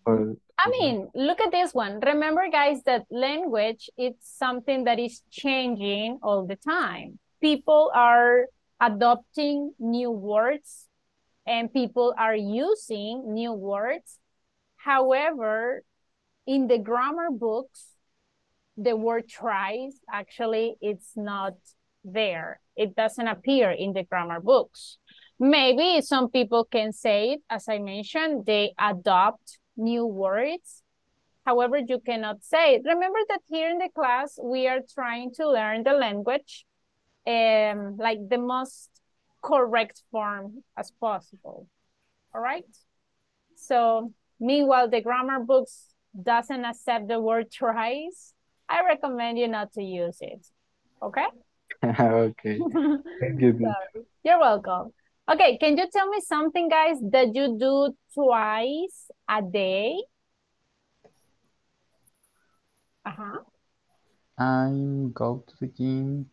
for. I mean, look at this one. Remember, guys, that language is something that is changing all the time. People are adopting new words and people are using new words. However, in the grammar books, the word tries, actually, it's not there. It doesn't appear in the grammar books. Maybe some people can say it, as I mentioned, they adopt new words. However, you cannot say it. Remember that here in the class, we are trying to learn the language like the most correct form as possible. All right? So, meanwhile, the grammar books doesn't accept the word tries, I recommend you not to use it. Okay? Okay. Thank you. Sorry. You're welcome. Okay, can you tell me something, guys, that you do twice a day? Uh-huh. I go to the gym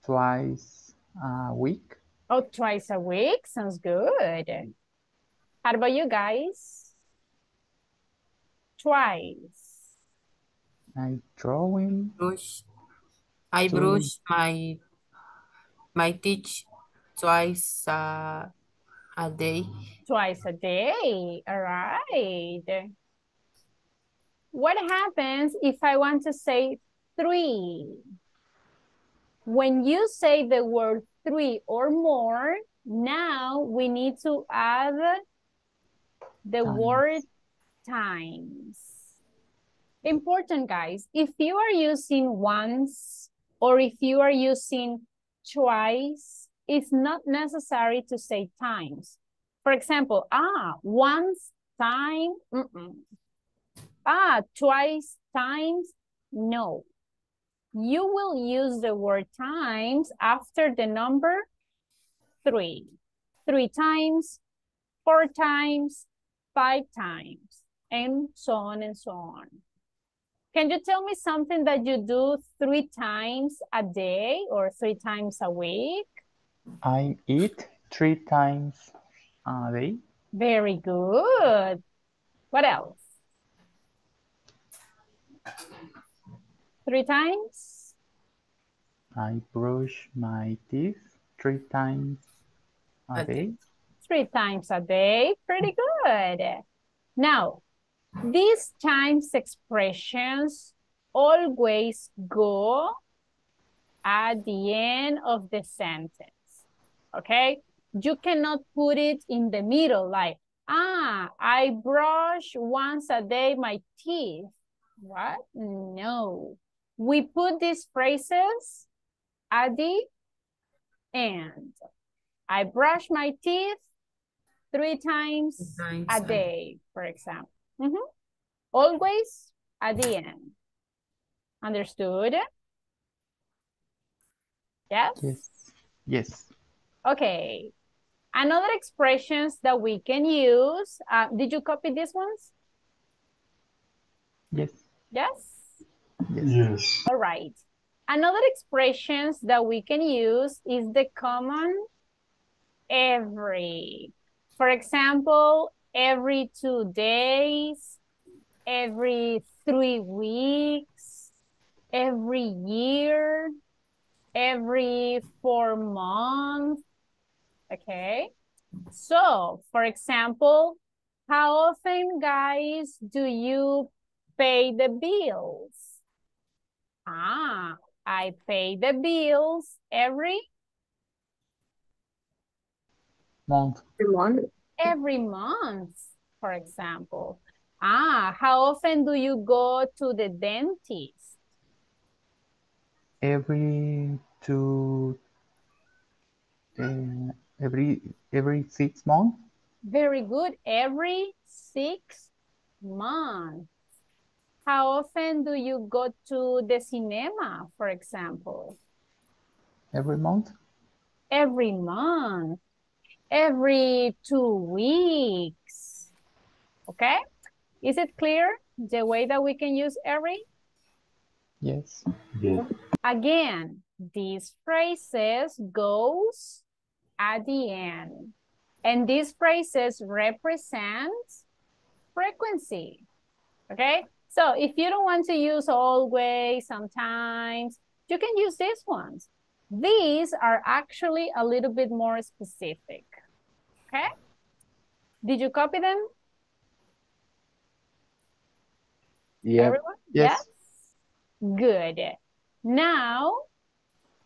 twice a week. Oh, twice a week? Sounds good. How about you guys? Twice. I drawing. I Two. brush my teeth twice a day. Twice a day. All right. What happens if I want to say 3? When you say the word 3 or more, now we need to add the word times. Important, guys. If you are using once or if you are using twice, it's not necessary to say times. For example, once time, twice times, no. You will use the word times after the number 3. 3 times, 4 times, 5 times, and so on and so on. Can you tell me something that you do 3 times a day or 3 times a week? I eat 3 times a day. Very good. What else? 3 times? I brush my teeth 3 times a day. 3 times a day. Pretty good. Now, these times expressions always go at the end of the sentence, okay? You cannot put it in the middle like, I brush once a day my teeth. What? No. We put these phrases at the end. I brush my teeth 3 times a day, for example. Always at the end. Understood? Yes? Yes. Yes. Okay. Another expressions that we can use. Did you copy these ones? Yes. Yes? Yes. All right. Another expressions that we can use is the common every. For example, every 2 days, every 3 weeks, every year, every 4 months, okay? So, for example, how often, guys, do you pay the bills? I pay the bills every month. Every month, for example. How often do you go to the dentist? Every 6 months. Very good. Every 6 months. How often do you go to the cinema, for example? Every month. Every month. Every 2 weeks. Okay? Is it clear the way that we can use every? Yes. Yes. Again, these phrases goes at the end. And these phrases represent frequency. Okay? So if you don't want to use always, sometimes, you can use these ones. These are actually a little bit more specific. Okay? Did you copy them? Yep. Everyone? Yes. Good. Now,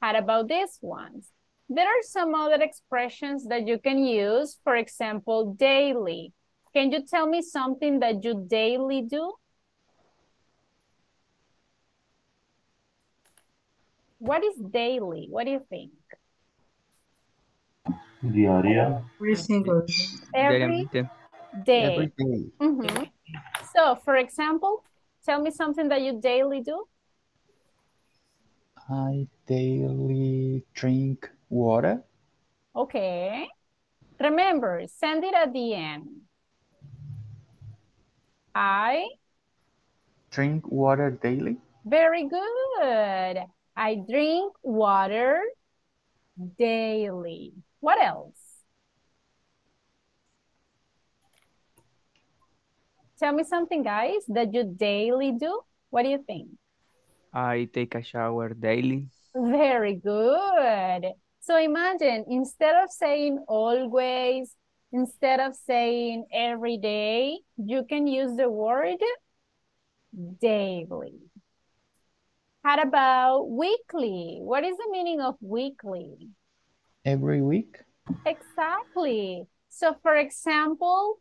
how about these ones? There are some other expressions that you can use. For example, daily. Can you tell me something that you daily do? What is daily? What do you think? Diaria. Every single Every Diariamente. day. Every day. So, for example, tell me something that you daily do. I daily drink water. Okay. Remember, send it at the end. I Drink water daily. Very good. I drink water daily. What else? Tell me something, guys, that you daily do. What do you think? I take a shower daily. Very good. So imagine, instead of saying always, instead of saying every day, you can use the word daily. How about weekly? What is the meaning of weekly? Every week. Exactly. So for example,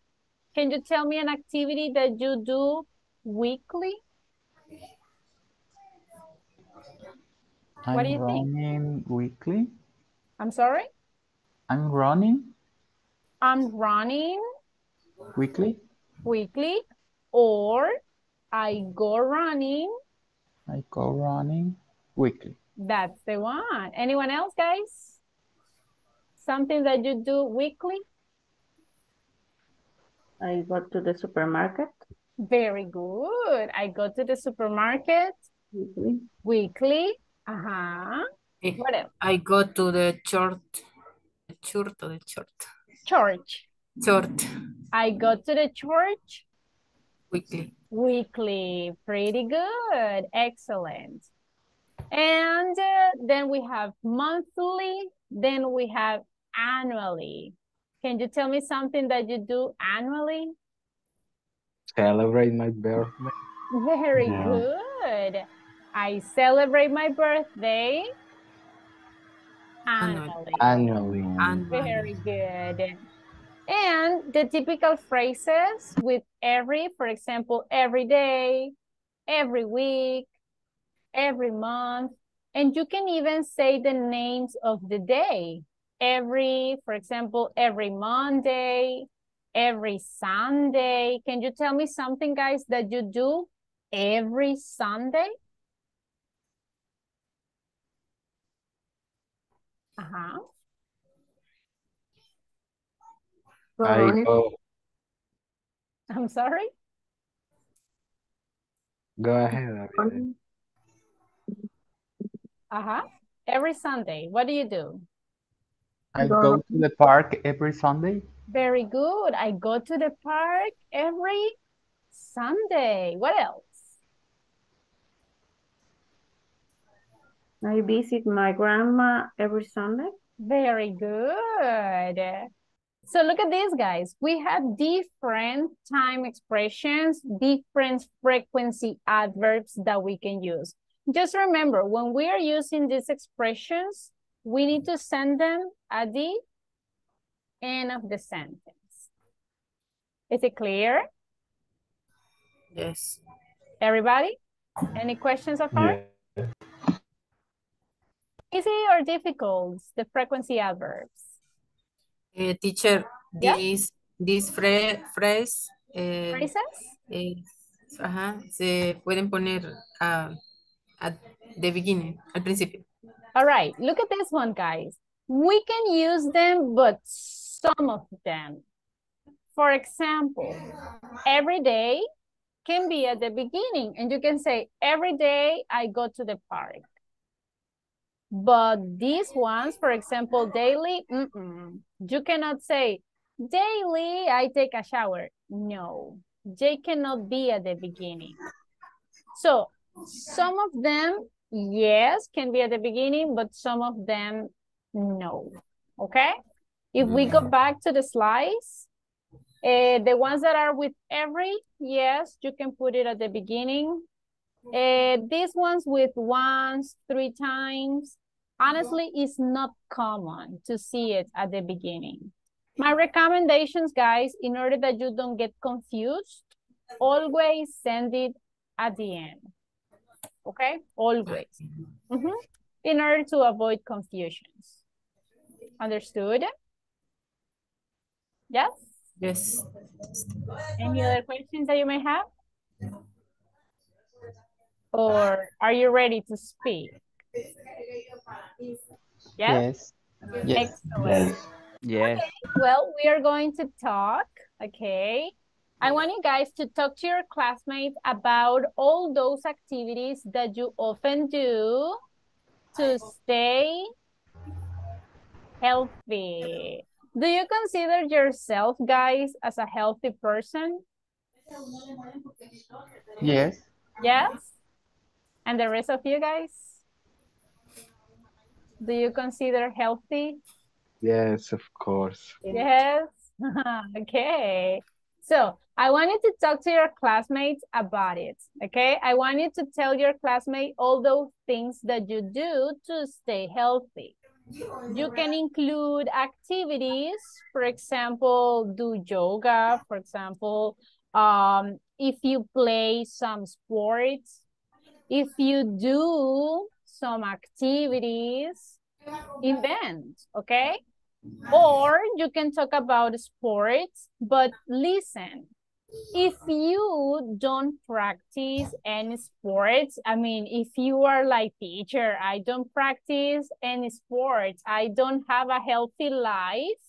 can you tell me an activity that you do weekly? What do I'm you think? running weekly. I'm sorry? I'm running I'm running weekly. weekly, or I go running. I go running weekly. That's the one. Anyone else, guys? Something that you do weekly? I go to the supermarket Very good. I go to the supermarket weekly. weekly. Uh-huh. Eh, What else? I go to the church. Church. Church I go to the church weekly. weekly. Pretty good. Excellent. And then we have monthly. Then we have annually. Can you tell me something that you do annually? Celebrate my birthday. Very Yeah. good. I celebrate my birthday annually. Annually. Very good. And the typical phrases with every, for example, every day, every week, every month, and you can even say the names of the day. Every, for example, every Monday, every Sunday. Can you tell me something, guys, that you do every Sunday? Uh-huh. I go I'm sorry? ahead. Ariel. Uh-huh. Every Sunday. What do you do? I go to the park every Sunday. Very good. I go to the park every Sunday. What else? I visit my grandma every Sunday. Very good. So look at this, guys. We have different time expressions, different frequency adverbs that we can use. Just remember, when we are using these expressions, we need to send them at the end of the sentence. Is it clear? Yes. Everybody? Any questions so far? Yeah. Easy or difficult, the frequency adverbs? Teacher, Yeah. this phrase Phrases? se pueden poner at the beginning, al principio. All right, look at this one, guys. We can use them, but some of them. For example, every day can be at the beginning, and you can say, every day I go to the park. But these ones, for example, daily, you cannot say, daily I take a shower. No, they cannot be at the beginning. So some of them, yes, can be at the beginning, but some of them, no. Okay? If we go back to the slides, the ones that are with every, yes, you can put it at the beginning. These ones with once, 3 times, honestly, it's not common to see it at the beginning. My recommendations, guys, in order that you don't get confused, always send it at the end. Okay? Always. In order to avoid confusions. Understood? Yes? Yes. Any other questions that you may have? Or are you ready to speak? Yes? Yes. Excellent. Yes. Okay, well, we are going to talk, okay, I want you guys to talk to your classmates about all those activities that you often do to stay healthy. Do you consider yourself, guys, as a healthy person? Yes. Yes? And the rest of you guys? Do you consider healthy? Yes, of course. Yes? Okay. So I want you to talk to your classmates about it, okay? I want you to tell your classmate all those things that you do to stay healthy. You can include activities, for example, do yoga, for example, if you play some sports, if you do some activities, events, okay? Or you can talk about sports, but listen, if you don't practice any sports, I mean, if you are like, teacher, I don't practice any sports, I don't have a healthy life,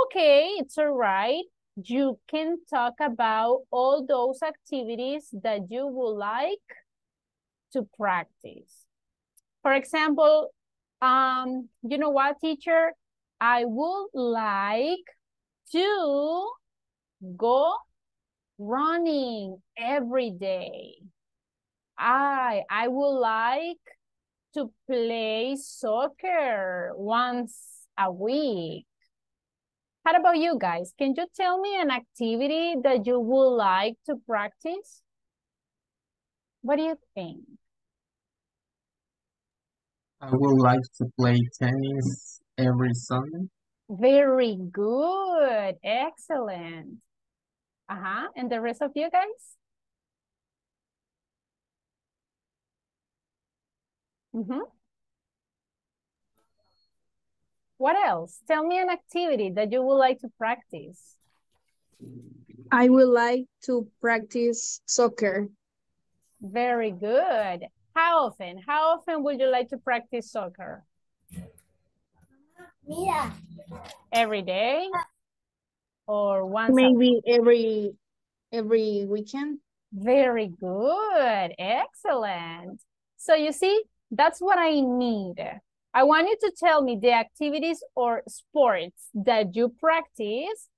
okay, it's all right. You can talk about all those activities that you would like to practice. For example, you know what, teacher? I would like to go running every day. I would like to play soccer once a week. How about you guys? Can you tell me an activity that you would like to practice? What do you think? I would like to play tennis every Sunday. Very good. Excellent. And the rest of you guys? What else? Tell me an activity that you would like to practice. I would like to practice soccer. Very good. How often? How often would you like to practice soccer? Every day? Or once Maybe every weekend. Very good. Excellent. So you see, that's what I need. I want you to tell me the activities or sports that you practice,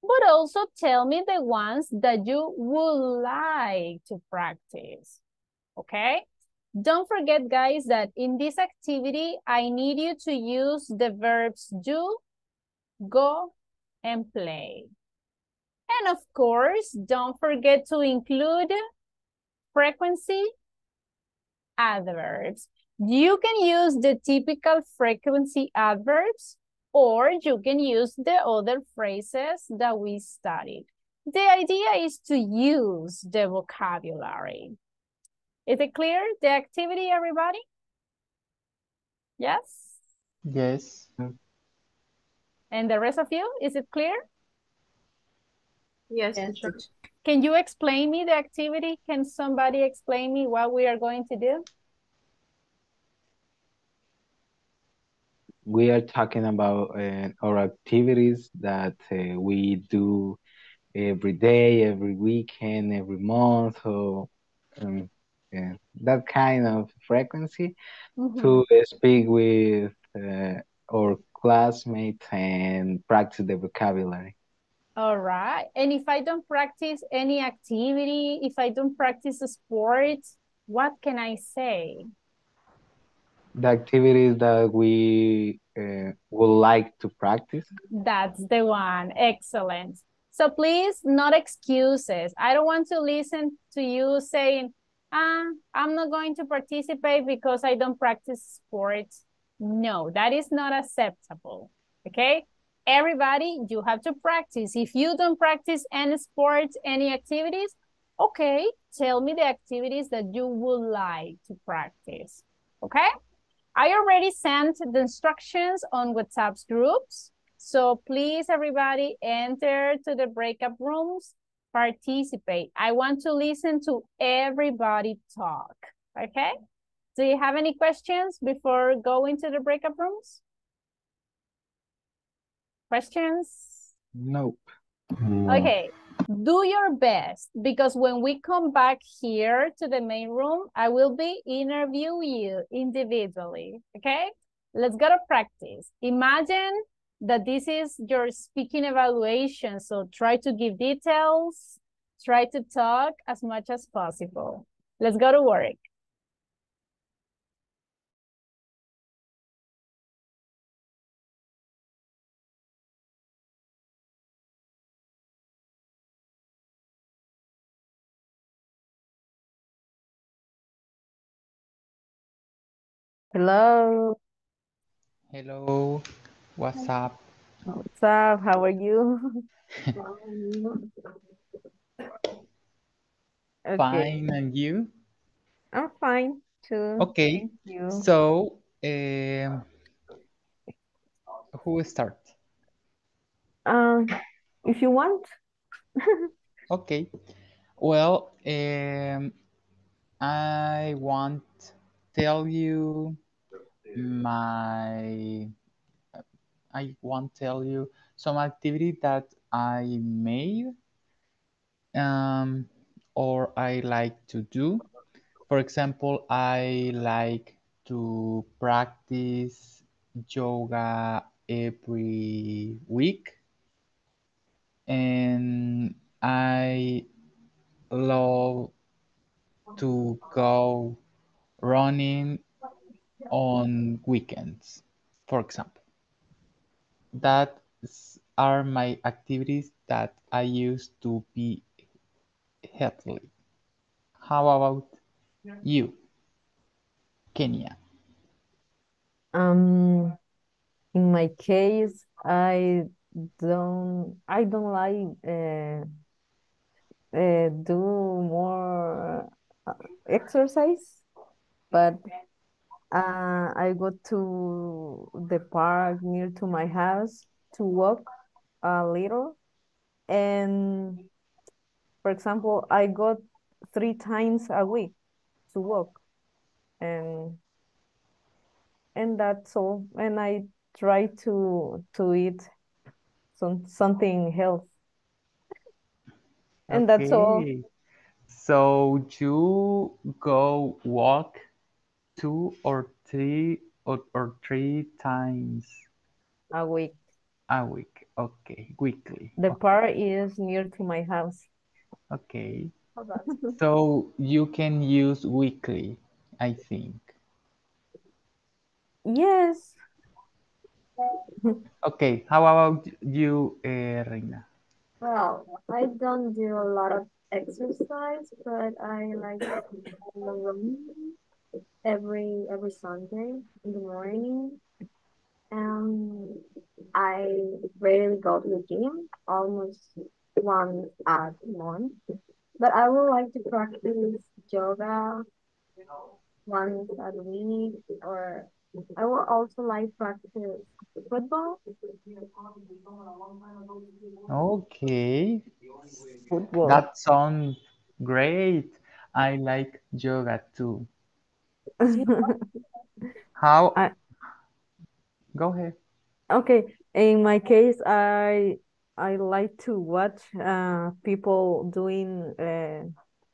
but also tell me the ones that you would like to practice. Okay? Don't forget, guys, that in this activity, I need you to use the verbs do, go, and play. And of course, don't forget to include frequency adverbs. You can use the typical frequency adverbs, or you can use the other phrases that we studied. The idea is to use the vocabulary. Is it clear, the activity, everybody? Yes? Yes. And the rest of you, is it clear? Yes, teacher. Can you explain me the activity? Can somebody explain me what we are going to do? We are talking about our activities that we do every day, every weekend, every month, or that kind of frequency to speak with our classmates and practice the vocabulary. All right. And if I don't practice any activity, if I don't practice sports, what can I say? The activities that we would like to practice. That's the one. Excellent. So please, not excuses. I don't want to listen to you saying, I'm not going to participate because I don't practice sports. No, that is not acceptable. Okay? Everybody, you have to practice. If you don't practice any sports, any activities, okay, tell me the activities that you would like to practice. Okay? I already sent the instructions on WhatsApp's groups. So please, everybody, enter to the breakup rooms, participate. I want to listen to everybody talk, okay? Do you have any questions before going to the breakup rooms? Questions? Nope. Okay, Do your best, because when we come back here to the main room, I will be interviewing you individually, okay? Let's go to practice. Imagine that this is your speaking evaluation, so try to give details, try to talk as much as possible. Let's go to work. Hello. Hello, what's up? What's up? How are you? Okay. Fine, and you? I'm fine too. Okay, Thank you. so who start? If you want. Okay, well, I want tell you my I want tell you some activity that I made or I like to do. For example, I like to practice yoga every week, and I love to go running on weekends, for example. That are my activities that I use to be healthy. How about you, Kenya? In my case, I don't like do more exercise, but I go to the park near to my house to walk a little. And for example, I go 3 times a week to walk, and that's all. And I try to eat something healthy, and that's all. Okay, so you go walk 2 or 3 times A week. a week. Okay, weekly. The Okay, park is near to my house. okay. So you can use weekly, I think. Yes. Okay, how about you, Reina? Well, I don't do a lot of exercise, but I like to run every Sunday in the morning. I rarely go to the gym, almost once a month. But I would like to practice yoga once a week, or I would also like practice football. Okay, Football. that sounds great. I like yoga too. How? I, Go ahead. okay. In my case, I like to watch people doing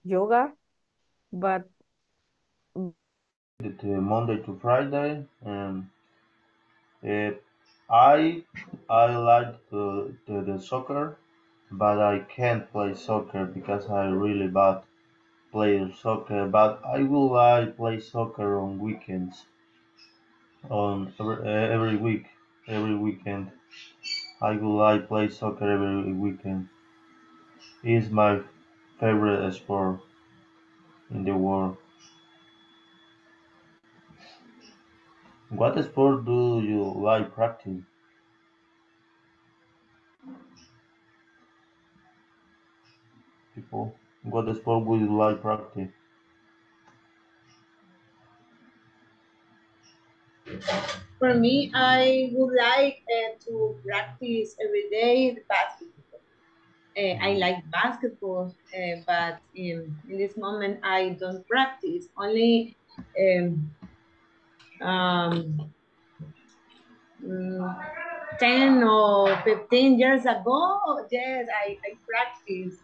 yoga, but Monday to Friday, and it, I like the soccer, but I can't play soccer because I really bad player soccer. But I will like play soccer on weekends, on every week, every weekend. I will like play soccer every weekend. It's my favorite sport in the world. What sport do you like practice, people? What sport would you like practice? For me, I would like to practice every day the basketball. I like basketball, but in this moment I don't practice. Only um, um, mm, 10 or 15 years ago, yes, I practiced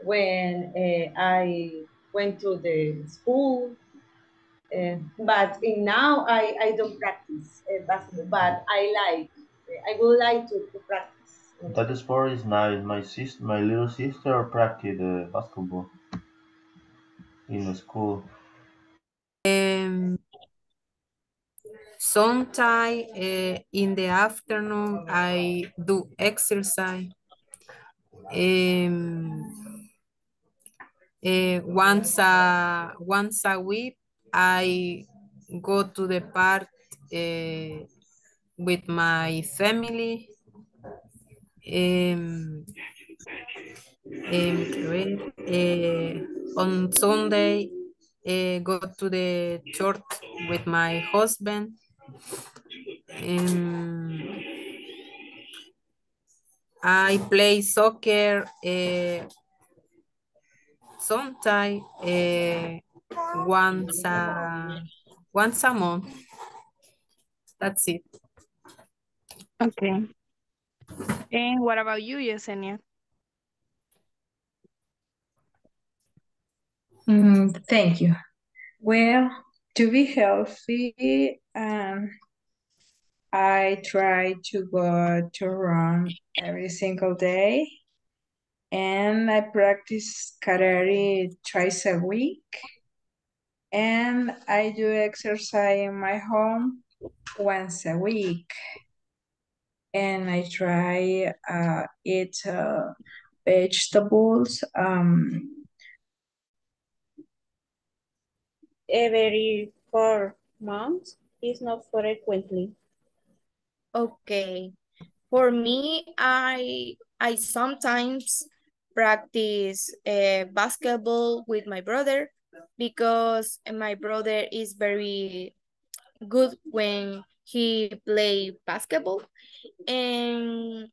when I went to the school. But now I don't practice basketball, but I would like to practice. That sport is nice. My little sister practiced basketball in the school. Sometime in the afternoon, I do exercise. Once a week, I go to the park with my family. On Sunday, go to the church with my husband. I play soccer sometime once a month. That's it. Okay. And what about you, Yesenia? Thank you. Well, to be healthy, I try to go to run every single day, and I practice karate twice a week, and I do exercise in my home once a week, and I try eat vegetables. Every 4 months is not frequently. Okay. For me, I sometimes practice basketball with my brother because my brother is very good when he play basketball. And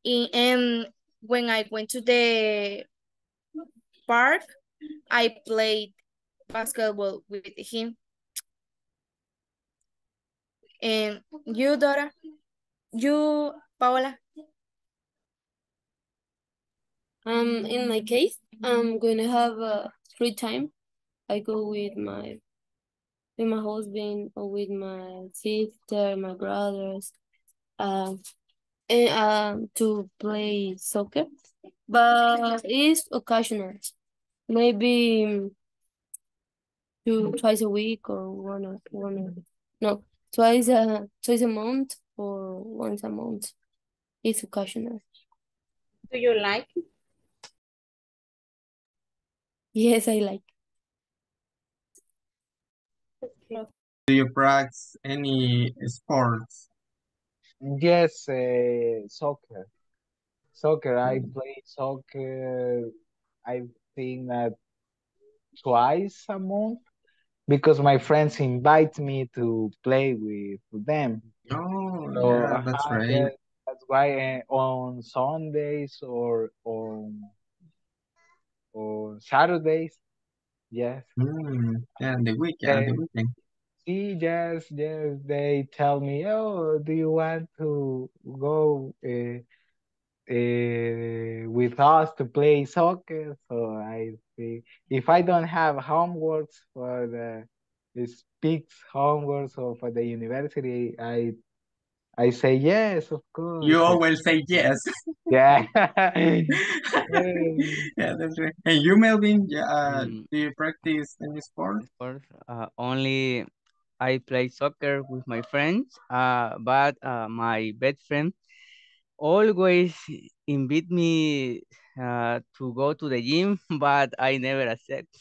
and when I went to the park, I played basketball with him. And you, Dora? You, Paola? In my case, I'm gonna have free time. I go with my husband or with my sister, my brothers, and to play soccer. But it's occasional. Maybe twice a week or no, twice a month or once a month. It's occasional. Do you like it? Yes, I like. Do you practice any sports? Yes, soccer. Soccer. I play soccer. I think that twice a month because my friends invite me to play with them. Oh, So, yeah, that's right. yeah, that's why on Sundays or on Saturdays, yes. Yeah, the weekend, the They weekend. see, yes, they tell me, oh, do you want to go with us to play soccer? So I see if I don't have homeworks for the speaks homeworks or for the university, I say yes, of course. You always say yes. Yeah. Yeah, that's right. And you, Melvin, do you practice any sport? Sports, only I play soccer with my friends, but my best friend always invite me to go to the gym, but I never accept.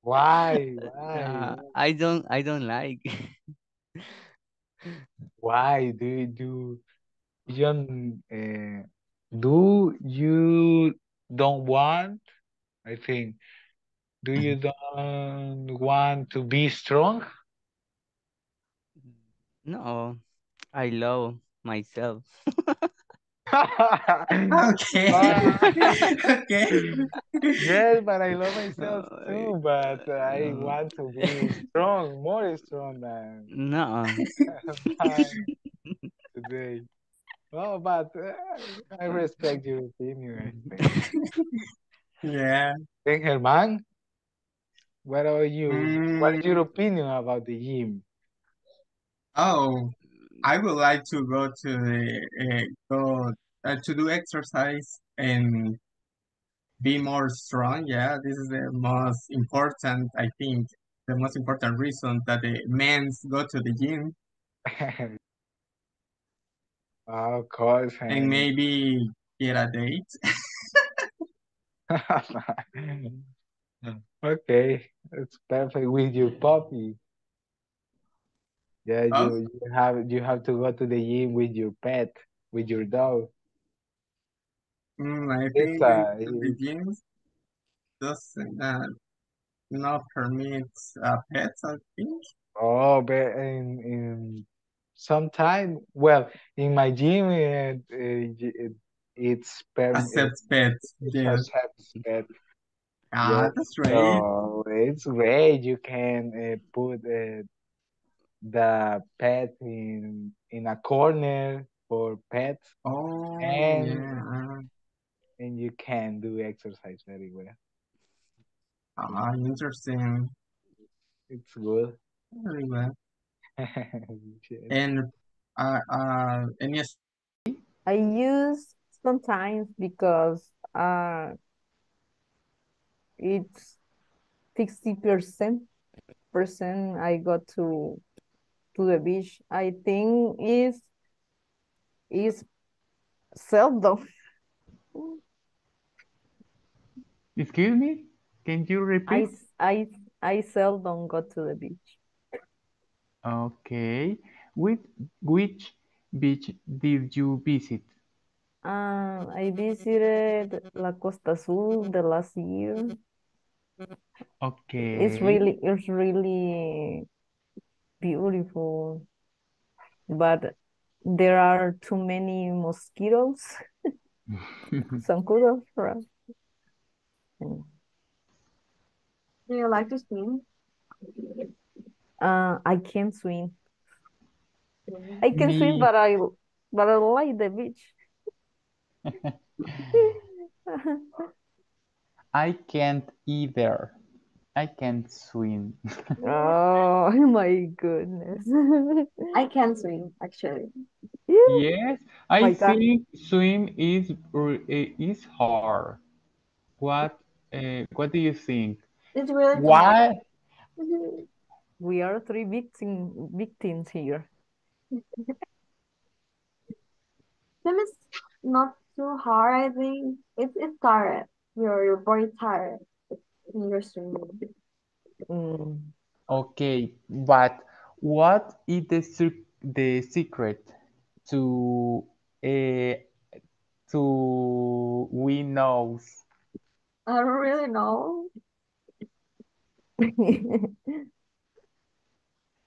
Why? Why? I don't like. Why you don't do you don't want? I think. Do you don't want to be strong? No, I love myself. Okay. Okay. Yes, but I love myself too, but I want to be strong, more strong than No. to say. Oh, but I respect your opinion. I think. Yeah. Then Herman, what are you? What is your Mm, opinion about the gym? oh, I would like to go to the go to do exercise and be more strong. Yeah, this is the most important, I think, the most important reason that the men go to the gym Of course, and and maybe get a date. okay, it's perfect with your puppy. Yeah, Oh, you have to go to the gym with your pet, with your dog. I It's think the it's gym doesn't not permit pets. I think but in sometime, well, in my gym it's accept pets. it Yes. accepts pet. Ah, Yes, that's great. so it's great. You can put the pet in a corner for pets, Oh, and yeah. and you can do exercise very well. Interesting. It's good. Very well. Yes. And any I use sometimes because it's 60% I go to the beach. I think is seldom. Excuse me? Can you I, repeat? s- I, I seldom go to the beach. Okay. Which beach did you visit? I visited La Costa Azul the last year. Okay. It's really beautiful, but there are too many mosquitoes. Zancudos, right? Do you like to swim? I can't swim. I can swim, Me. but I like the beach. I can't either. I can't swim. Oh my goodness. I can swim, actually. Yeah, Yes, I my God. think swim is hard. What do you think? It's really hard. Why? We are three victims here. Swim is not too hard, I think. It's tired. Your body tired when you're swimming. Mm. Okay, but what is the secret to uh, we knows? I don't really know.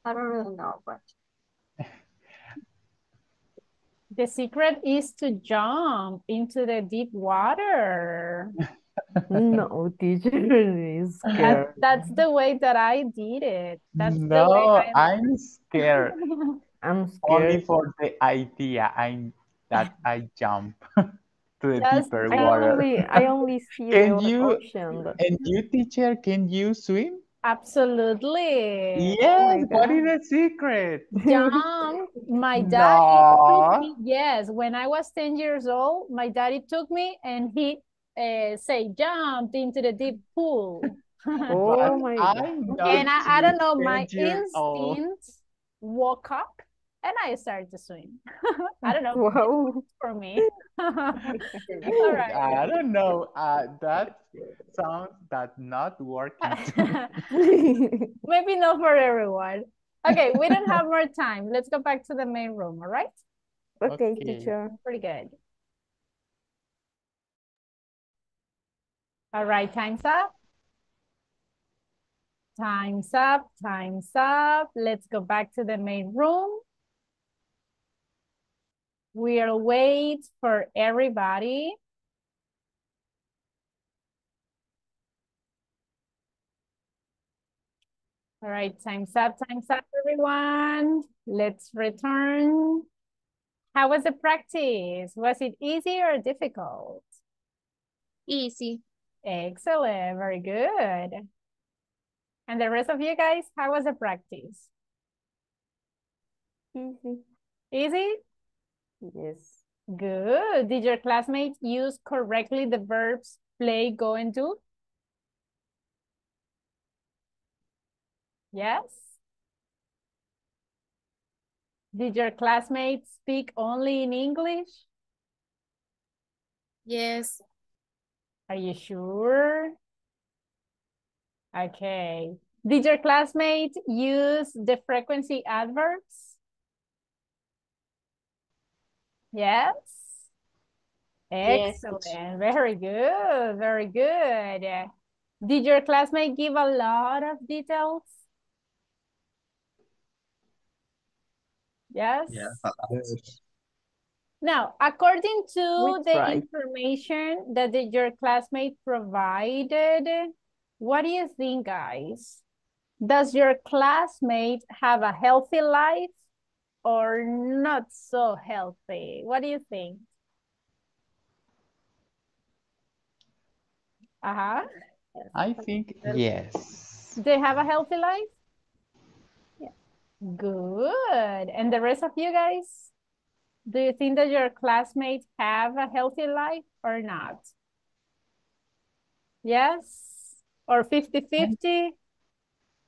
I don't really know, but The secret is to jump into the deep water. No, teacher is scared. That's the way that I did it. That's the way No, I I'm scared. I'm Only scared. for the idea that I jump to the just deeper I water. only I only see Can the you ocean. and you teacher, can you swim? absolutely Oh Yes, my what is God. the secret? jump. My daddy took No. me, yes, when I was 10 years old, my daddy took me and he say jumped into the deep pool. But Oh my God. I'm not And I don't know, 10 my years old. instinct woke up and I started to swim. I don't know, it Wow. worked for me. All right. I don't know. That sounds that not working too. Maybe not for everyone. Okay, we don't have more time. Let's go back to the main room, all right? Okay, Okay. teacher. Pretty good. All right, time's up. Time's up, time's up. Let's go back to the main room. We'll wait for everybody. All right, time's up, everyone. Let's return. How was the practice? Was it easy or difficult? Easy. Excellent, very good. And the rest of you guys, how was the practice? Easy. Easy? Yes. Good. Did your classmates use correctly the verbs play, go, and do? Yes? Did your classmates speak only in English? Yes. Are you sure? Okay. Did your classmates use the frequency adverbs? Yes? Yes. Excellent. Very good. Very good. Did your classmate give a lot of details? Yes? Yes. Now, according to We the tried. information that your classmate provided, what do you think, guys? Does your classmate have a healthy life or not so healthy? What do you think? Uh-huh. I think yes. Do they have a healthy life? Yeah. Good. And the rest of you guys? Do you think that your classmates have a healthy life or not? Yes? Or 50-50?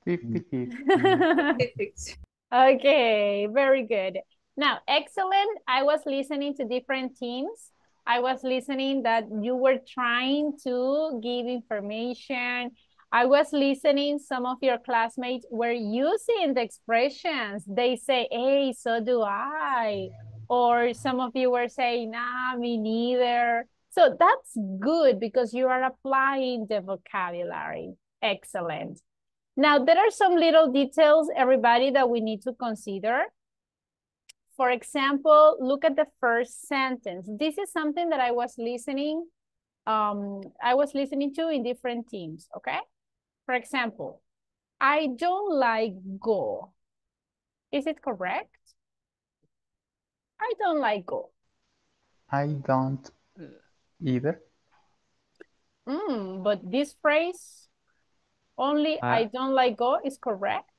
50-50. Okay, very good. Now, excellent. I was listening to different teams. I was listening that you were trying to give information. I was listening, some of your classmates were using the expressions. They say, hey, so do I. Or some of you were saying, nah, me neither. So that's good because you are applying the vocabulary. Excellent. Now, there are some little details, everybody, that we need to consider. For example, look at the first sentence. This is something that I was listening to in different teams, okay? For example, I don't like go. Is it correct? I don't like go. I don't either. But this phrase, only I don't like go, is correct?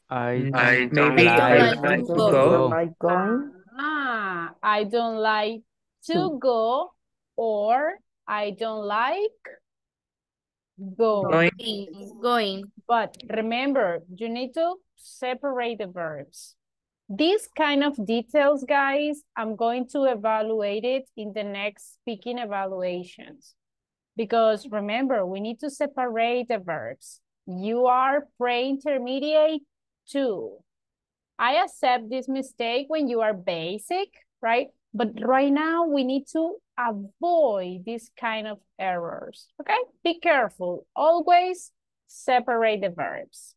I I don't maybe like I to to go. go. Like going. I don't like to go, or I don't like go. Going. But remember, you need to separate the verbs. These kind of details, guys, I'm going to evaluate it in the next speaking evaluations. Because remember, we need to separate the verbs. You are pre-intermediate 2. I accept this mistake when you are basic, right? But right now we need to avoid this kind of errors, okay? Be careful, always separate the verbs.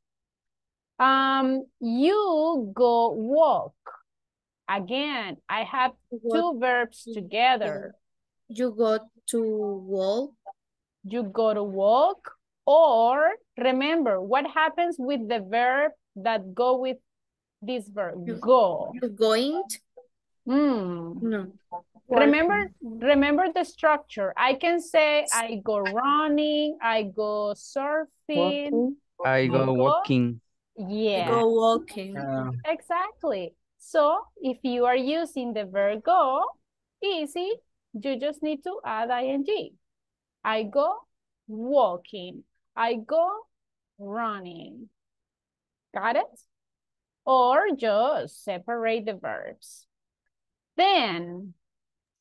You go walk. Again, I have two verbs together. You go to walk. You go to walk, or remember, what happens with the verb that go with this verb? Go. You're going? No. Remember the structure. I can say I go running, I go surfing. I go walking. Yeah. Go walking. Exactly. So if you are using the verb go, easy, you just need to add ing. I go walking. I go running. Got it? Or just separate the verbs. Then,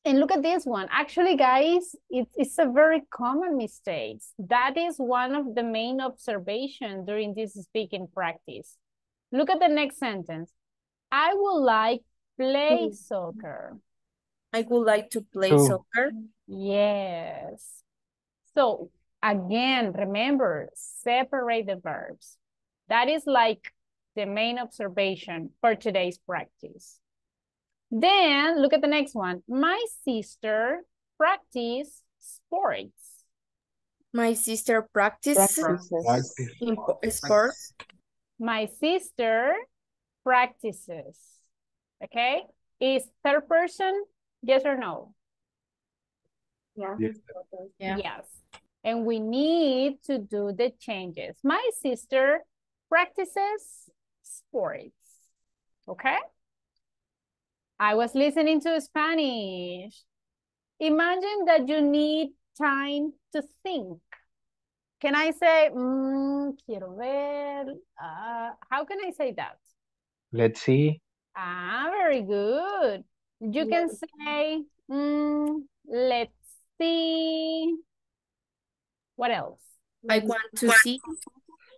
and look at this one. Actually, guys, it's a very common mistake. That is one of the main observations during this speaking practice. Look at the next sentence. I would like play soccer. I would like to play soccer. Yes. So, again, remember, separate the verbs. That is like the main observation for today's practice. Then look at the next one. My sister practices sports. My sister practices sports. My sister practices. Okay. Is third person, yes or no? Yeah. Yes. Yes. And we need to do the changes. My sister practices sports. Okay? I was listening to Spanish. Imagine that you need time to think. Can I say, quiero ver? How can I say that? Let's see. Very good. You can say, let's see. What else? I want to see.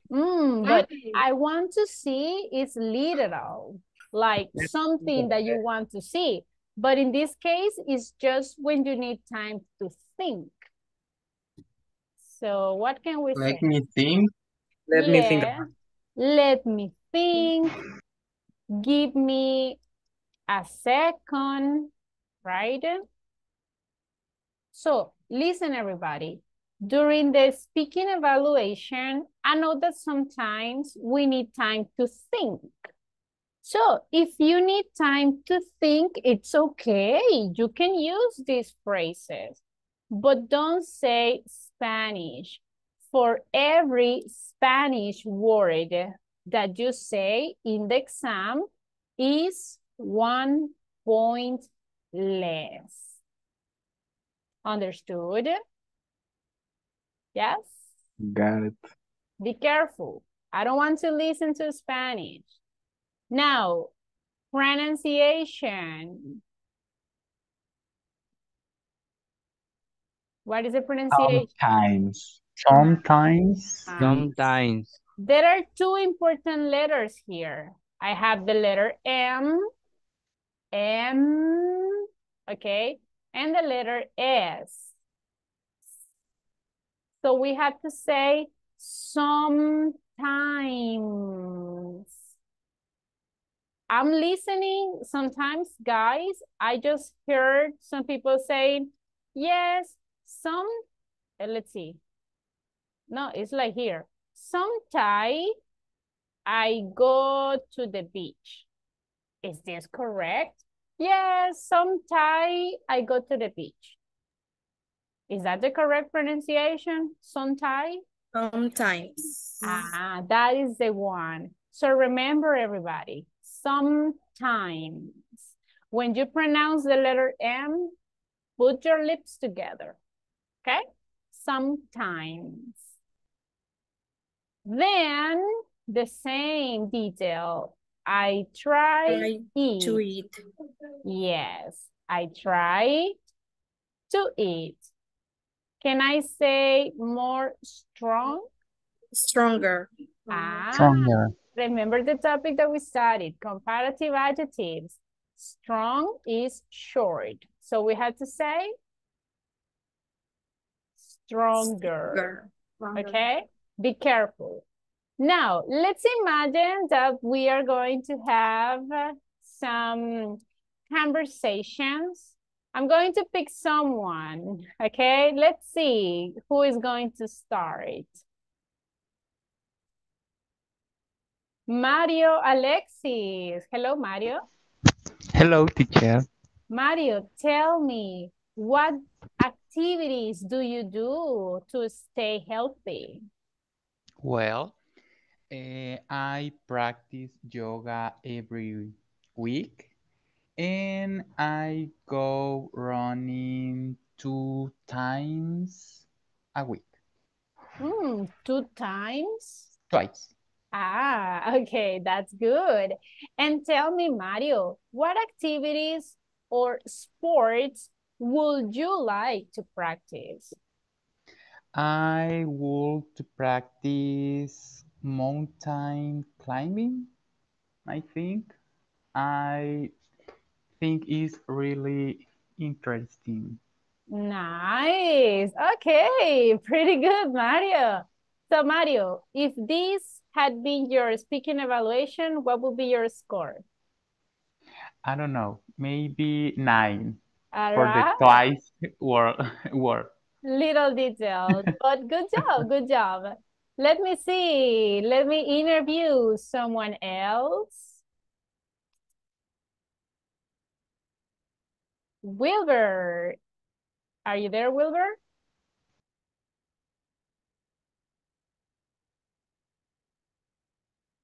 But I want to see is literal, like something that you want to see. But in this case, it's just when you need time to think. So what can we say? Let me think. Let me think. Let me think. Give me a second, right? So listen, everybody. During the speaking evaluation, I know that sometimes we need time to think. So if you need time to think, it's okay. You can use these phrases, but don't say Spanish. For every Spanish word that you say in the exam is 1 point less. Understood? Yes? Got it. Be careful. I don't want to listen to Spanish. Now, pronunciation. What is the pronunciation? Sometimes. Sometimes. There are two important letters here. I have the letter M, okay, and the letter S. So we have to say sometimes. I'm listening sometimes, guys. I just heard some people saying, yes, let's see. No, it's like here. Sometime I go to the beach. Is this correct? Yes, sometime I go to the beach. Is that the correct pronunciation? Sometime? Sometimes. That is the one. So remember, everybody, sometimes. When you pronounce the letter M, put your lips together, okay? Sometimes. Then the same detail. I try to eat. Yes, I try to eat. Can I say more strong? Stronger. Stronger. Remember the topic that we studied, comparative adjectives. Strong is short. So we had to say stronger. Okay? Be careful. Now, let's imagine that we are going to have some conversations. I'm going to pick someone, okay? Let's see who is going to start. Mario Alexis. Hello, Mario. Hello, teacher. Mario, tell me, what activities do you do to stay healthy? Well, I practice yoga every week and I go running 2 times a week. 2 times? Twice. Okay, that's good. And tell me, Mario, what activities or sports would you like to practice? I would to practice mountain climbing, I think. I think it's really interesting. Nice. Okay, pretty good, Mario. So, Mario, if this had been your speaking evaluation, what would be your score? I don't know, maybe 9 All for the right. twice word. Little details, but good job, good job. Let me see. Let me interview someone else. Wilbur. Are you there, Wilbur?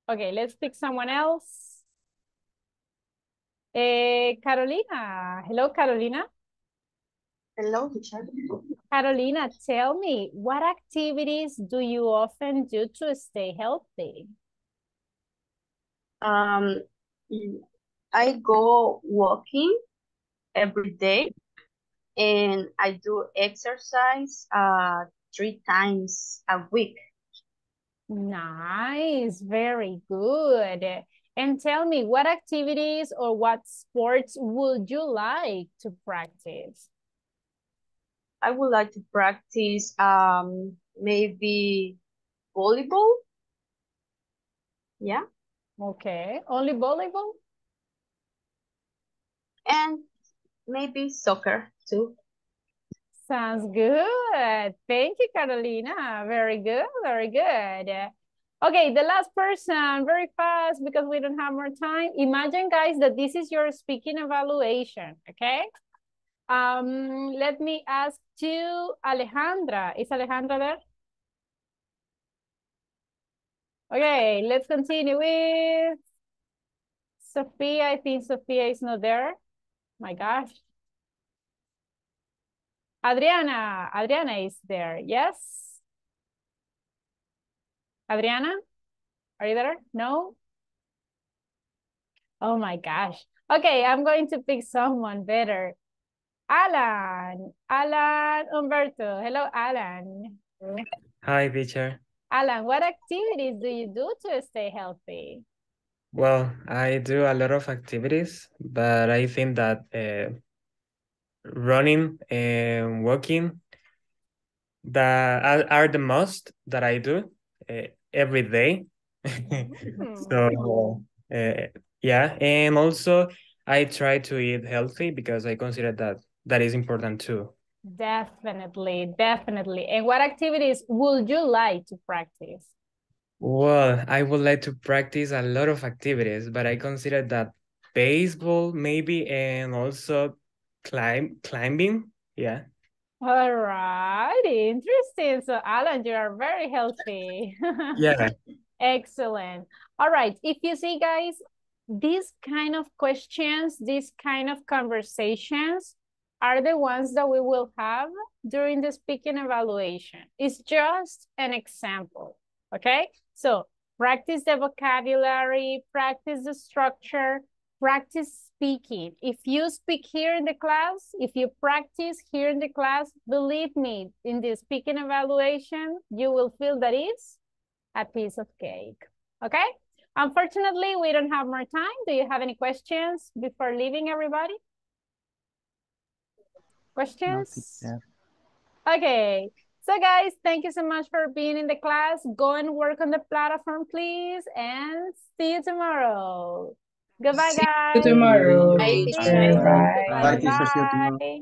Okay, let's pick someone else. Carolina. Hello, Carolina. Hello, teacher. Carolina, tell me, what activities do you often do to stay healthy? I go walking every day and I do exercise 3 times a week. Nice, very good. And tell me, what activities or what sports would you like to practice? I would like to practice maybe volleyball. Yeah. Okay, only volleyball? And maybe soccer too. Sounds good. Thank you, Carolina. Very good, very good. Okay, the last person, very fast because we don't have more time. Imagine, guys, that this is your speaking evaluation, okay? Let me ask to Alejandra. Is Alejandra there? Okay, let's continue with Sophia. I think Sophia is not there. My gosh. Adriana is there, yes? Adriana, are you there? No? Oh my gosh. Okay, I'm going to pick someone better. Alan Humberto. Hello, Alan. Hi, teacher. Alan, what activities do you do to stay healthy? Well, I do a lot of activities, but I think that running and walking are the most that I do every day. So yeah, and also I try to eat healthy because I consider that is important too. Definitely, definitely. And what activities would you like to practice? Well, I would like to practice a lot of activities, but I consider that baseball maybe and also climbing. Yeah. All right, interesting. So Alan, you are very healthy. Yeah. Excellent. All right, if you see, guys, these kind of questions, these kind of conversations are the ones that we will have during the speaking evaluation. It's just an example, okay? So practice the vocabulary, practice the structure, practice speaking. If you speak here in the class, if you practice here in the class, believe me, in the speaking evaluation, you will feel that it's a piece of cake, okay? Unfortunately, we don't have more time. Do you have any questions before leaving, everybody? Questions? No, okay, so guys, thank you so much for being in the class. Go and work on the platform, please, and see you tomorrow. Goodbye, See guys. you tomorrow. Bye, See teacher. you. Bye. Bye, teacher. See you tomorrow. Bye.